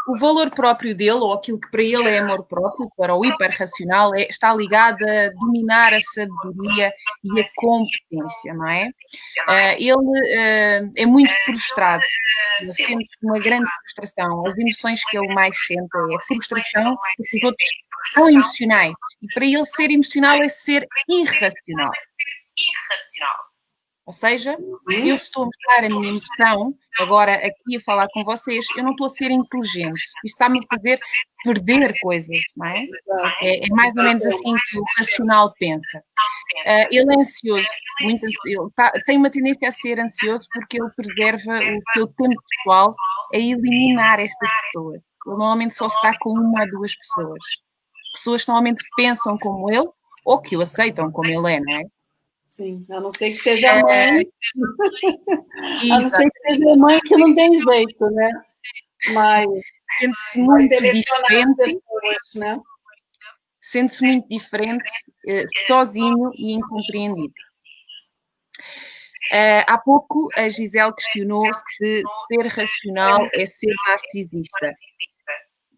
A: O valor próprio dele, ou aquilo que para ele é amor próprio, para o hiperracional, está ligado a dominar a sabedoria e a competência, não é? Ele é muito frustrado, sente uma grande frustração. As emoções que ele mais sente é a frustração, porque os outros são emocionais. E para ele ser emocional é ser irracional. Ou seja, eu estou a mostrar a minha emoção, agora aqui a falar com vocês, eu não estou a ser inteligente. Isto está-me a fazer perder coisas, não é? É mais ou menos assim que o racional pensa. Ele é ansioso, tem uma tendência a ser ansioso porque ele preserva o seu tempo pessoal a eliminar estas pessoas. Ele normalmente só está com uma ou duas pessoas. Pessoas que normalmente pensam como ele ou que o aceitam como ele é, não é?
B: Sim, a não ser que seja a mãe. A não ser que seja a mãe que não tem jeito, né? Mas
A: sente-se muito diferente.
B: Pessoas, né?
A: Sente-se muito diferente, sozinho e incompreendido. Há pouco a Gisele questionou se ser racional é ser narcisista.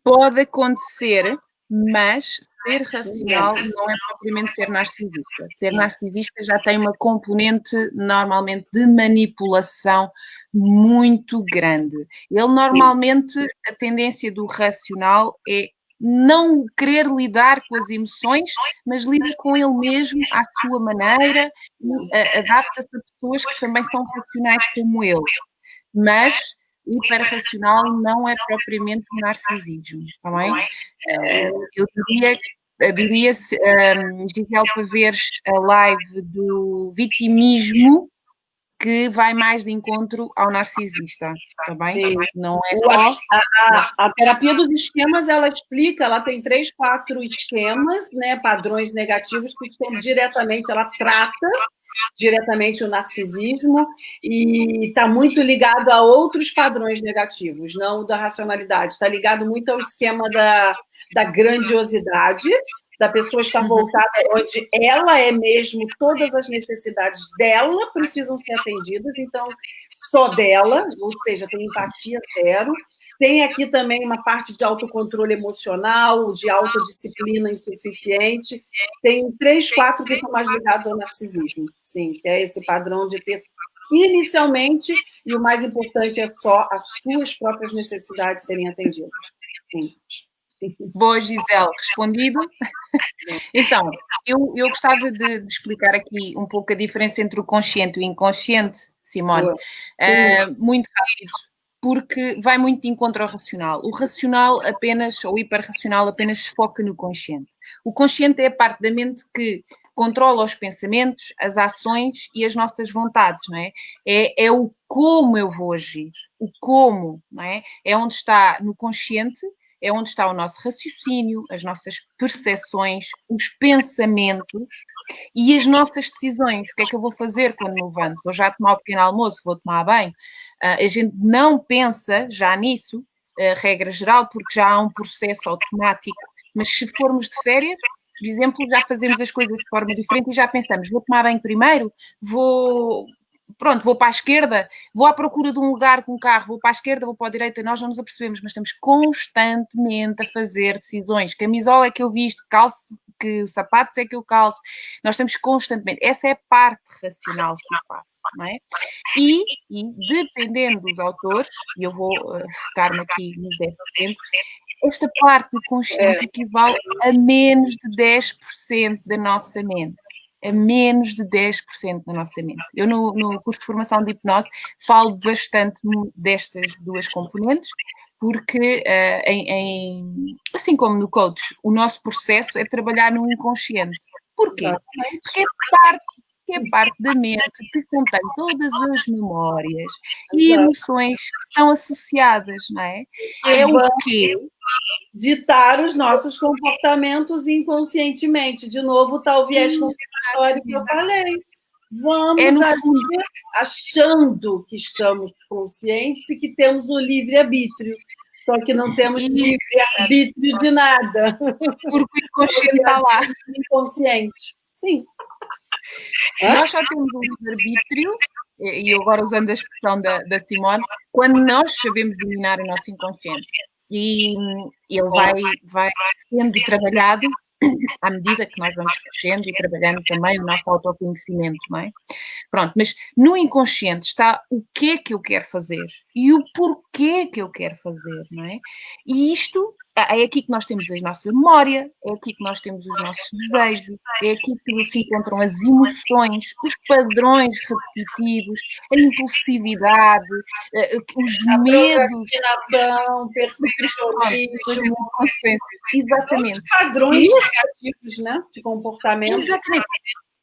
A: Pode acontecer, mas ser racional não é propriamente ser narcisista. Ser narcisista já tem uma componente, normalmente, de manipulação muito grande. Ele, normalmente, a tendência do racional é não querer lidar com as emoções, mas lida com ele mesmo à sua maneira e adapta-se a pessoas que também são racionais como ele. Mas o hiperracional não é propriamente um narcisismo, está bem? Eu diria Gisele, para veres a live do vitimismo, que vai mais de encontro ao narcisista, está bem?
B: Sim.
A: Não é só...
B: A terapia dos esquemas, ela explica, ela tem 3, 4 esquemas, né, padrões negativos que estão diretamente, ela trata diretamente o narcisismo e está muito ligado a outros padrões negativos, não o da racionalidade, está ligado muito ao esquema da grandiosidade, da pessoa estar voltada onde ela é mesmo, todas as necessidades dela precisam ser atendidas, então só dela, ou seja, tem empatia zero. Tem aqui também uma parte de autocontrole emocional, de autodisciplina insuficiente. Tem 3, 4 que estão mais ligados ao narcisismo, sim, que é esse padrão de ter inicialmente, e o mais importante é só as suas próprias necessidades serem atendidas. Sim.
A: Boa, Gisele, respondido. Então, eu gostava de explicar aqui um pouco a diferença entre o consciente e o inconsciente, Simone, muito rápido, porque vai muito de encontro ao racional. O racional apenas, ou o hiperracional, apenas se foca no consciente. O consciente é a parte da mente que controla os pensamentos, as ações e as nossas vontades, não é? É o como eu vou agir, o como, não é? É onde está no consciente, é onde está o nosso raciocínio, as nossas percepções, os pensamentos e as nossas decisões. O que é que eu vou fazer quando me levanto? Vou já tomar o pequeno almoço, vou tomar banho. A gente não pensa já nisso, regra geral, porque já há um processo automático. Mas se formos de férias, por exemplo, já fazemos as coisas de forma diferente e já pensamos, vou tomar banho primeiro, vou para a esquerda, vou à procura de um lugar com um carro, vou para a esquerda, vou para a direita, nós não nos apercebemos, mas estamos constantemente a fazer decisões. Camisola é que eu visto, calço, que sapatos é que eu calço. Nós estamos constantemente. Essa é a parte racional que eu faço, não é? E dependendo dos autores, e eu vou focar-me aqui nos 10%, esta parte do consciente equivale a menos de 10% da nossa mente. A menos de 10% da nossa mente. Eu, no curso de formação de hipnose, falo bastante destas duas componentes, porque, assim como no coach, o nosso processo é trabalhar no inconsciente. Porquê? Porque é parte da mente que contém todas as memórias e emoções que estão associadas, não é? É o quê?
B: Ditar os nossos comportamentos inconscientemente. De novo, está o viés confirmatório que eu falei. Vamos agir achando que estamos conscientes e que temos o livre-arbítrio. Só que não temos livre-arbítrio de nada.
A: Porque o inconsciente está lá.
B: Inconsciente. Sim.
A: Nós só temos o livre-arbítrio, e eu agora usando a expressão da Simone, quando nós sabemos dominar o nosso inconsciente. E ele vai sendo trabalhado à medida que nós vamos crescendo e trabalhando também o nosso autoconhecimento, não é? Pronto, mas no inconsciente está o que é que eu quero fazer e o porquê que eu quero fazer, não é? E isto é aqui que nós temos a nossa memória, é aqui que nós temos os nossos desejos, é aqui que se encontram as emoções, os padrões repetitivos, a impulsividade, os medos,
B: procrastinação, perfeccionismo,
A: exatamente.
B: Os padrões negativos, né, de comportamento.
A: Exatamente.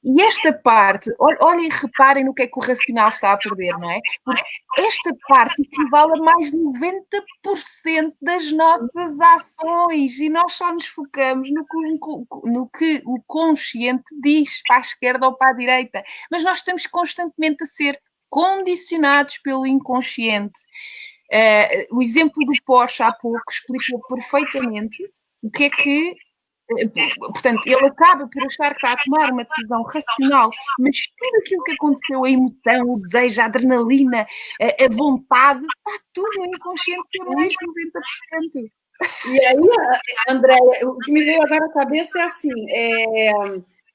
A: E esta parte, olhem e reparem no que é que o racional está a perder, não é? Porque esta parte equivale a mais de 90% das nossas ações e nós só nos focamos no que o consciente diz, para a esquerda ou para a direita. Mas nós estamos constantemente a ser condicionados pelo inconsciente. O exemplo do Porsche há pouco explicou perfeitamente o que é que... Portanto, ele acaba por achar que está a tomar uma decisão racional, mas tudo aquilo que aconteceu, a emoção, o desejo, a adrenalina, a vontade, está tudo no inconsciente por mais de 90%.
B: E aí, Andréia, o que me veio agora à cabeça é assim,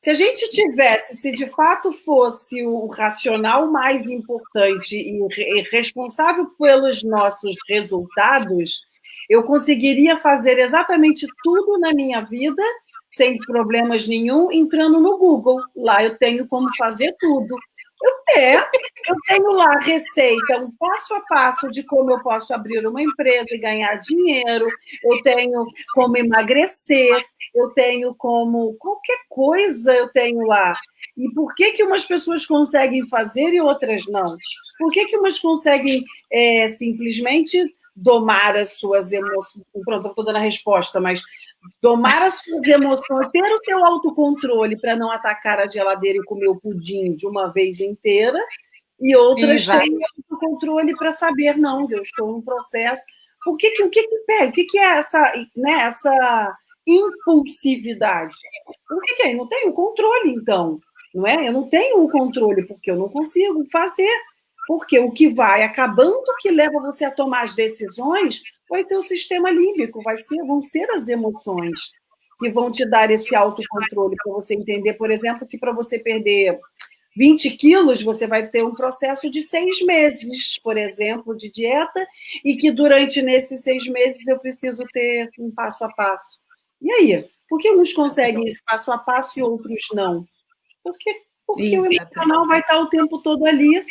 B: se a gente tivesse, se de fato fosse o racional mais importante e responsável pelos nossos resultados, eu conseguiria fazer exatamente tudo na minha vida, sem problemas nenhum, entrando no Google. Lá eu tenho como fazer tudo. Eu tenho lá a receita, um passo a passo de como eu posso abrir uma empresa e ganhar dinheiro, eu tenho como emagrecer, eu tenho como qualquer coisa eu tenho lá. E por que umas pessoas conseguem fazer e outras não? Por que umas conseguem simplesmente domar as suas emoções? Pronto, eu estou dando a resposta, mas domar as suas emoções, ter o seu autocontrole para não atacar a geladeira e comer o pudim de uma vez inteira, e outras têm o autocontrole para saber, não, eu estou num processo. O que pega? O que é essa impulsividade? O que é? Eu não tenho controle, então, não é? Eu não tenho o controle, porque eu não consigo fazer. Porque o que vai acabando, que leva você a tomar as decisões, vai ser o sistema límbico, vão ser as emoções que vão te dar esse autocontrole para você entender, por exemplo, que para você perder 20 quilos, você vai ter um processo de 6 meses, por exemplo, de dieta, e que durante nesses 6 meses eu preciso ter um passo a passo. E aí? Por que uns conseguem esse passo a passo e outros não? Porque o emocional vai estar o tempo todo ali,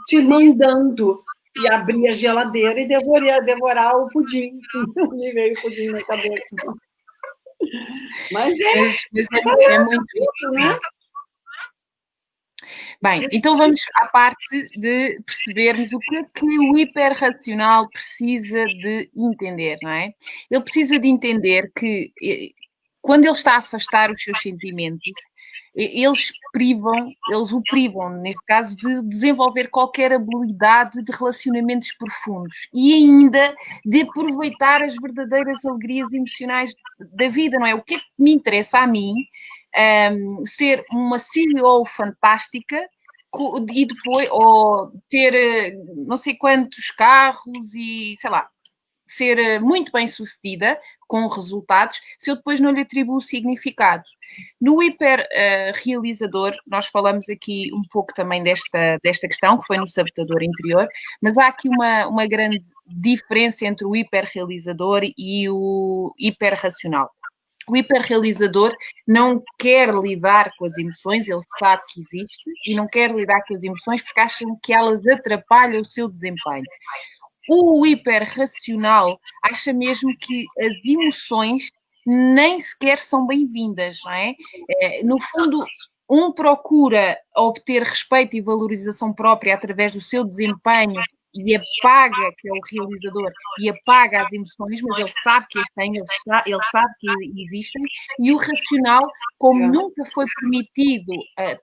B: te mandando e abrir a geladeira e devorar o pudim. Me veio o pudim na cabeça. Mas
A: é muito isso, né? Bem, então vamos à parte de percebermos o que é que o hiperracional precisa de entender, não é? Ele precisa de entender que quando ele está a afastar os seus sentimentos, eles o privam, neste caso, de desenvolver qualquer habilidade de relacionamentos profundos e ainda de aproveitar as verdadeiras alegrias emocionais da vida, não é? O que é que me interessa a mim ser uma CEO fantástica e depois, ou ter não sei quantos carros e, sei lá, ser muito bem sucedida com resultados, se eu depois não lhe atribuo significado. No hiperrealizador, nós falamos aqui um pouco também desta questão, que foi no sabotador interior, mas há aqui uma grande diferença entre o hiperrealizador e o hiperracional. O hiperrealizador não quer lidar com as emoções, ele sabe que existe, e não quer lidar com as emoções porque acham que elas atrapalham o seu desempenho. O hiperracional acha mesmo que as emoções nem sequer são bem-vindas, não é? No fundo, um procura obter respeito e valorização própria através do seu desempenho e apaga, que é o realizador, e apaga as emoções, mas ele sabe que as tem, ele sabe que existem, e o racional, como nunca foi permitido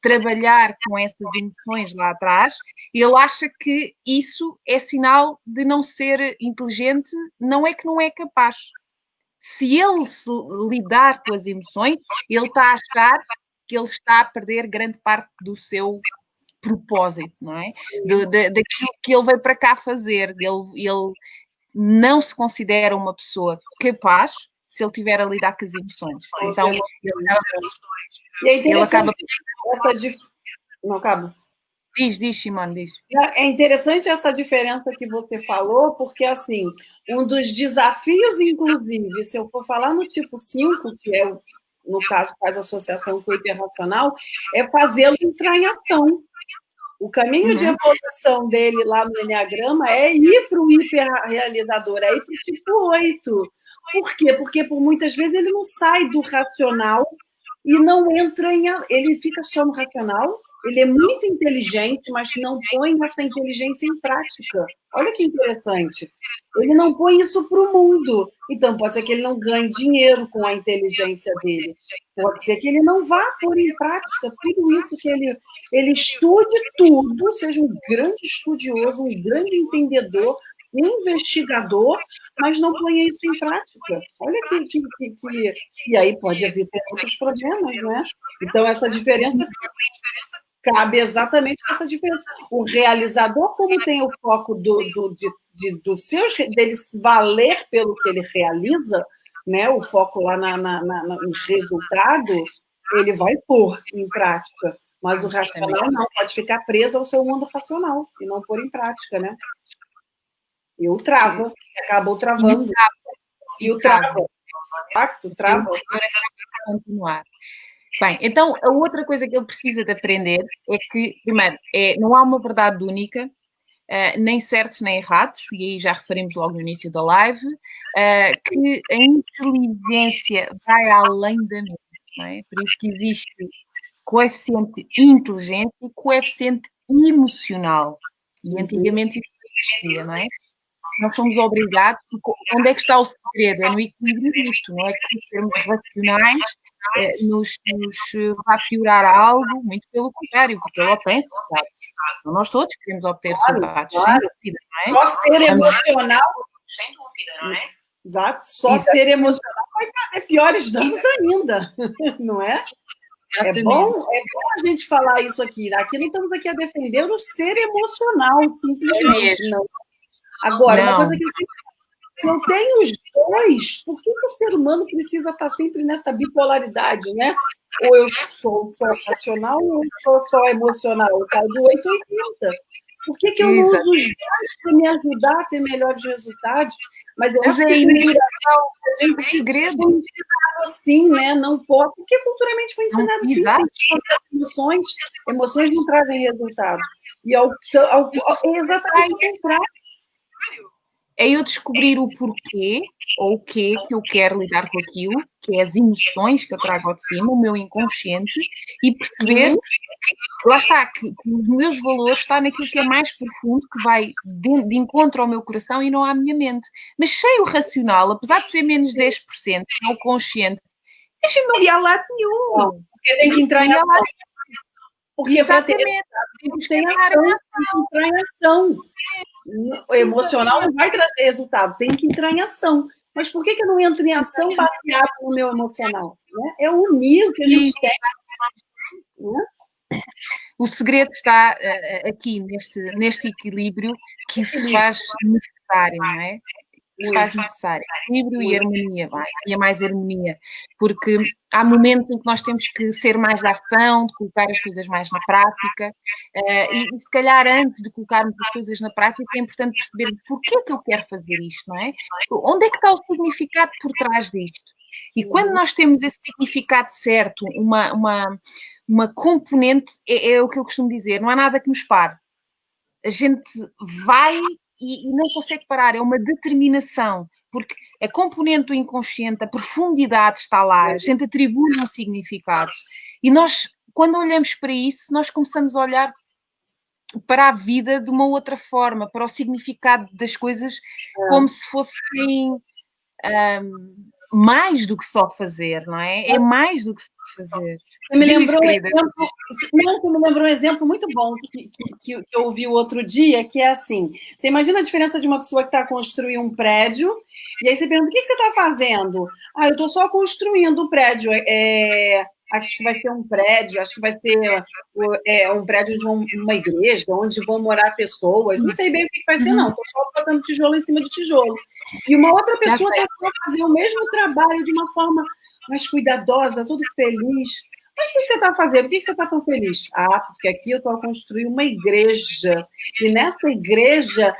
A: trabalhar com essas emoções lá atrás, ele acha que isso é sinal de não ser inteligente, não é que não é capaz. Se ele lidar com as emoções, ele está a achar que ele está a perder grande parte do seu propósito, não é? Daquilo que ele veio para cá fazer. Ele não se considera uma pessoa capaz se ele tiver a lidar com as emoções. Então, ele acaba...
B: Não acaba.
A: Diz, Simone, diz.
B: É interessante essa diferença que você falou, porque, assim, um dos desafios, inclusive, se eu for falar no tipo 5, que é, no caso, faz associação com o hiperracional, é fazê-lo entrar em ação. O caminho de evolução dele lá no Enneagrama é ir para o hiperrealizador, é ir para o tipo 8. Por quê? Porque, por muitas vezes, ele não sai do racional e não entra em... Ele fica só no racional. Ele é muito inteligente, mas não põe essa inteligência em prática. Olha que interessante. Ele não põe isso para o mundo. Então, pode ser que ele não ganhe dinheiro com a inteligência dele. Pode ser que ele não vá pôr em prática tudo isso que ele estude tudo, seja um grande estudioso, um grande entendedor, investigador, mas não ponha isso em prática. Olha que... E aí pode haver outros problemas, né? Então, essa diferença... Cabe exatamente essa diferença. O realizador, como tem o foco dele se valer pelo que ele realiza, né? O foco lá no resultado, ele vai pôr em prática. Mas o racional não, pode ficar preso ao seu mundo racional e não pôr em prática, né? E o trava, acabou travando. E o trava. Trava.
A: Continuar. Bem, então, a outra coisa que ele precisa de aprender é que, primeiro, não há uma verdade única, nem certos nem errados, e aí já referimos logo no início da live, que a inteligência vai além da mente, não é? Por isso que existe coeficiente inteligente e coeficiente emocional. E antigamente isso não existia, não é? Nós somos obrigados, onde é que está o segredo? É no equilíbrio disto, não é que sermos racionais nos vai piorar algo, muito pelo contrário, porque ele pensa, claro. Nós todos queremos obter resultados, sem dúvida, não é?
B: Só ser emocional, sem dúvida, não é? Exato, só ser emocional vai fazer piores danos ainda, não é? É bom a gente falar isso aqui. Aqui não estamos aqui a defender o ser emocional, simplesmente, não. Agora, uma coisa que se eu tenho os dois, por que o ser humano precisa estar sempre nessa bipolaridade, né? Ou eu sou só racional ou eu sou só emocional? O cara do 880. Por que eu não uso os dois para me ajudar a ter melhores resultados? Mas eu acho que
A: tem um segredo.
B: Foi ensinado assim, né? Não pode, porque culturalmente foi ensinado assim. Tem que emoções. Emoções não trazem resultado. E é exatamente o contrário.
A: É eu descobrir o porquê ou o que eu quero lidar com aquilo, que é as emoções que eu trago ao de cima, o meu inconsciente, e perceber que, lá está, que os meus valores estão naquilo que é mais profundo, que vai de encontro ao meu coração e não à minha mente. Mas sem o racional, apesar de ser menos 10%, que é o consciente, a gente não ia a lado nenhum.
B: Não, porque tem que entrar em ação. Porque
A: exatamente.
B: Temos que entrar em ação. O emocional não vai trazer resultado, tem que entrar em ação. Mas por que eu não entro em ação baseado no meu emocional? Né? É unir o que a gente tem. Né?
A: O segredo está aqui, neste equilíbrio que se faz necessário, não é? Se faz necessário. Equilíbrio e harmonia, e mais harmonia. Porque há momentos em que nós temos que ser mais da ação, de colocar as coisas mais na prática, e se calhar antes de colocarmos as coisas na prática é importante perceber porquê que eu quero fazer isto, não é? Onde é que está o significado por trás disto? E quando nós temos esse significado certo, uma componente, é o que eu costumo dizer, não há nada que nos pare. A gente vai e não consegue parar, é uma determinação, porque a componente do inconsciente, a profundidade está lá, a gente atribui um significado. E nós, quando olhamos para isso, nós começamos a olhar para a vida de uma outra forma, para o significado das coisas, como se fossem mais do que só fazer, não é? É mais do que só fazer.
B: Você me lembrou um exemplo muito bom que eu ouvi o outro dia, que é assim, você imagina a diferença de uma pessoa que está construindo um prédio, e aí você pergunta, o que você está fazendo? Ah, eu estou só construindo o prédio, acho que vai ser um prédio, acho que vai ser um prédio de uma igreja, onde vão morar pessoas, não sei bem o que vai ser, não, estou só botando tijolo em cima de tijolo. E uma outra pessoa está fazendo o mesmo trabalho de uma forma mais cuidadosa, tudo feliz. Mas o que você está fazendo? Por que você está tão feliz? Ah, porque aqui eu estou a construir uma igreja. E nessa igreja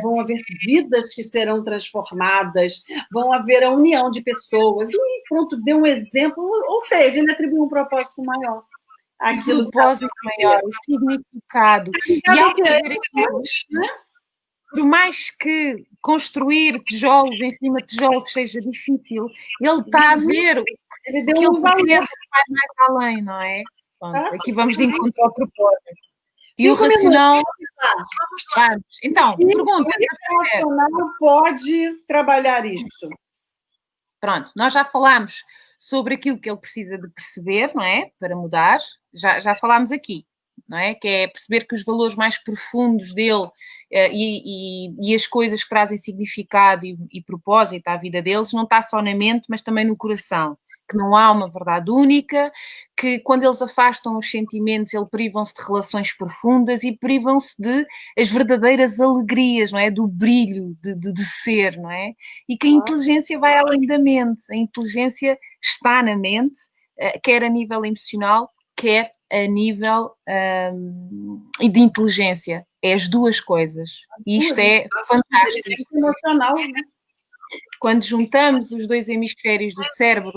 B: vão haver vidas que serão transformadas, vão haver a união de pessoas. E pronto, deu um exemplo. Ou seja, ele atribuiu um propósito maior.
A: Aquilo propósito maior, o significado.
B: E ao fazer isso, né?
A: Por mais que construir tijolos em cima de tijolos seja difícil, ele está a ver
B: ele deu um valor.
A: Vai mais além, não é? Bom, aqui vamos de encontro ao propósito. E o racional... Vamos. Então, pergunta.
B: O racional pode trabalhar isto?
A: Pronto, nós já falámos sobre aquilo que ele precisa de perceber, não é? Para mudar. Já falámos aqui, não é? Que é perceber que os valores mais profundos dele e as coisas que trazem significado e propósito à vida deles não está só na mente, mas também no coração. Que não há uma verdade única, que quando eles afastam os sentimentos, eles privam-se de relações profundas e privam-se de as verdadeiras alegrias, não é? Do brilho de ser, não é? E que a inteligência vai além da mente. A inteligência está na mente, quer a nível emocional, quer a nível de inteligência. É as duas coisas. E isto é fantástico.
B: Emocional, né?
A: Quando juntamos os dois hemisférios do cérebro,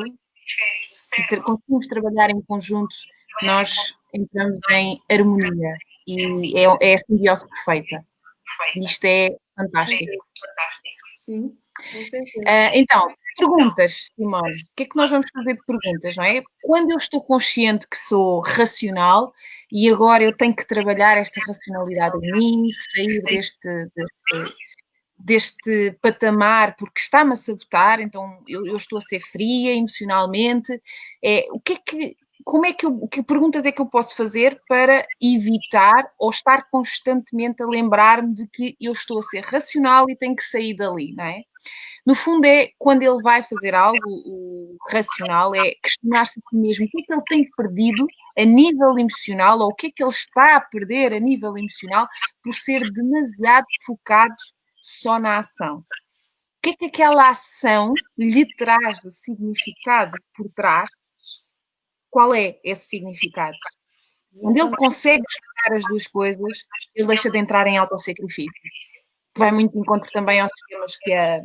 A: e conseguimos trabalhar em conjunto, nós entramos em harmonia e é a simbiose perfeita. Isto é fantástico.
B: Sim, com certeza.
A: Então, perguntas, Simone. O que é que nós vamos fazer de perguntas, não é? Quando eu estou consciente que sou racional e agora eu tenho que trabalhar esta racionalidade em mim, sair deste patamar porque está-me a sabotar, então eu estou a ser fria emocionalmente. Que perguntas é que eu posso fazer para evitar ou estar constantemente a lembrar-me de que eu estou a ser racional e tenho que sair dali, não é? No fundo é, quando ele vai fazer algo, o racional é questionar-se a si mesmo o que é que ele tem perdido a nível emocional ou o que é que ele está a perder a nível emocional por ser demasiado focado só na ação. O que é que aquela ação lhe traz de significado por trás? Qual é esse significado? Quando ele consegue explicar as duas coisas, ele deixa de entrar em autossacrifício. Vai muito de encontro também aos sistemas que a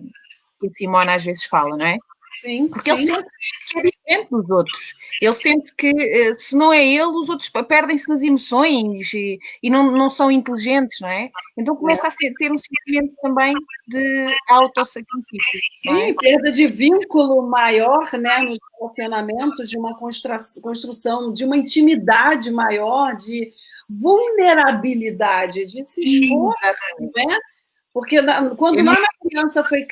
A: Simone às vezes fala, não é?
B: Sim,
A: porque ele sente que é diferente dos outros. Ele sente que, se não é ele, os outros perdem-se nas emoções e não são inteligentes, não é? Então começa a ter um sentimento também de autossacrifício.
B: Sim, perda de vínculo maior, né, nos relacionamentos, de uma construção, de uma intimidade maior, de vulnerabilidade, de se expor, né? Porque quando lá na criança foi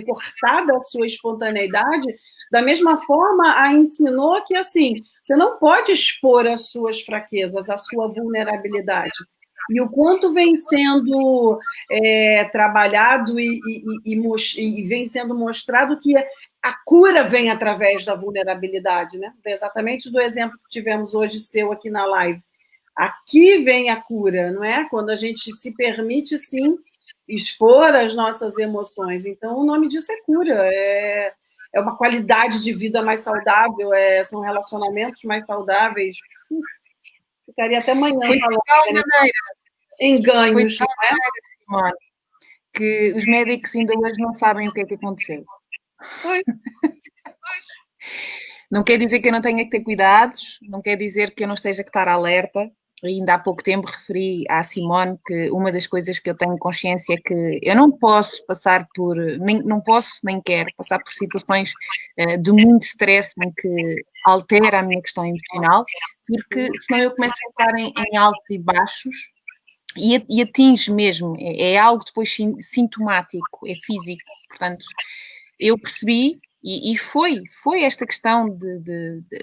B: cortada a sua espontaneidade, da mesma forma a ensinou que, assim, você não pode expor as suas fraquezas, a sua vulnerabilidade. E o quanto vem sendo trabalhado e vem sendo mostrado que a cura vem através da vulnerabilidade, né? Exatamente do exemplo que tivemos hoje seu aqui na live. Aqui vem a cura, não é? Quando a gente se permite, sim, expor as nossas emoções. Então, o nome disso é cura, é uma qualidade de vida mais saudável, são relacionamentos mais saudáveis. Ficaria até amanhã falando em ganhos.
A: Foi tal maneira, que os médicos ainda hoje não sabem o que é que aconteceu. Não quer dizer que eu não tenha que ter cuidados, não quer dizer que eu não esteja que estar alerta. Ainda há pouco tempo referi à Simone que uma das coisas que eu tenho consciência é que eu não posso passar por, não posso nem quero passar por situações de muito stress em que altera a minha questão emocional, porque senão eu começo a estar em altos e baixos e atinge mesmo, é algo depois sintomático, é físico. Portanto, eu percebi e foi esta questão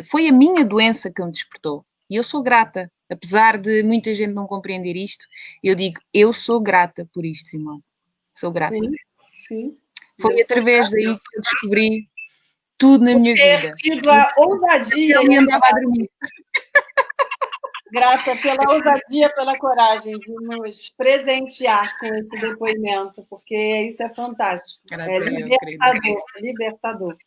A: foi a minha doença que me despertou. E eu sou grata. Apesar de muita gente não compreender isto, eu digo, eu sou grata por isto, Simone. Sou grata.
B: Sim, sim.
A: Foi através daí que eu descobri tudo na minha vida.
B: Tido a ousadia.
A: Eu andava a dormir.
B: Grata pela ousadia, pela coragem de nos presentear com esse depoimento, porque isso é fantástico. É libertador, libertador.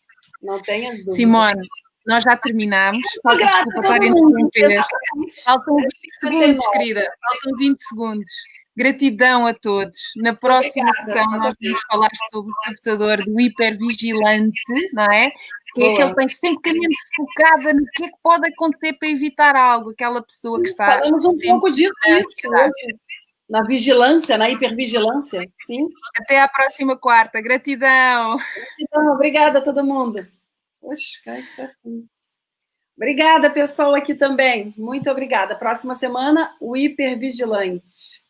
B: Não tenha dúvida.
A: Simone, Nós já terminamos.
B: Muito grata
A: Desculpa
B: a todo
A: estar a
B: mundo.
A: interromper.
B: Exatamente.
A: Faltam 20 segundos,
B: 59.
A: querida. Faltam 20 segundos. Gratidão a todos. Na próxima sessão nós vamos falar sobre o sabotador do hipervigilante, não é? Que é aquele que tem sempre a mente focada no que é que pode acontecer para evitar algo. Aquela pessoa que está...
B: Falamos um pouco disso hoje. Na vigilância, na hipervigilância, sim.
A: Até à próxima quarta. Gratidão.
B: Então, obrigada a todo mundo. Oxe, cai certinho. Obrigada, pessoal, aqui também. Muito obrigada. Próxima semana, o hipervigilante.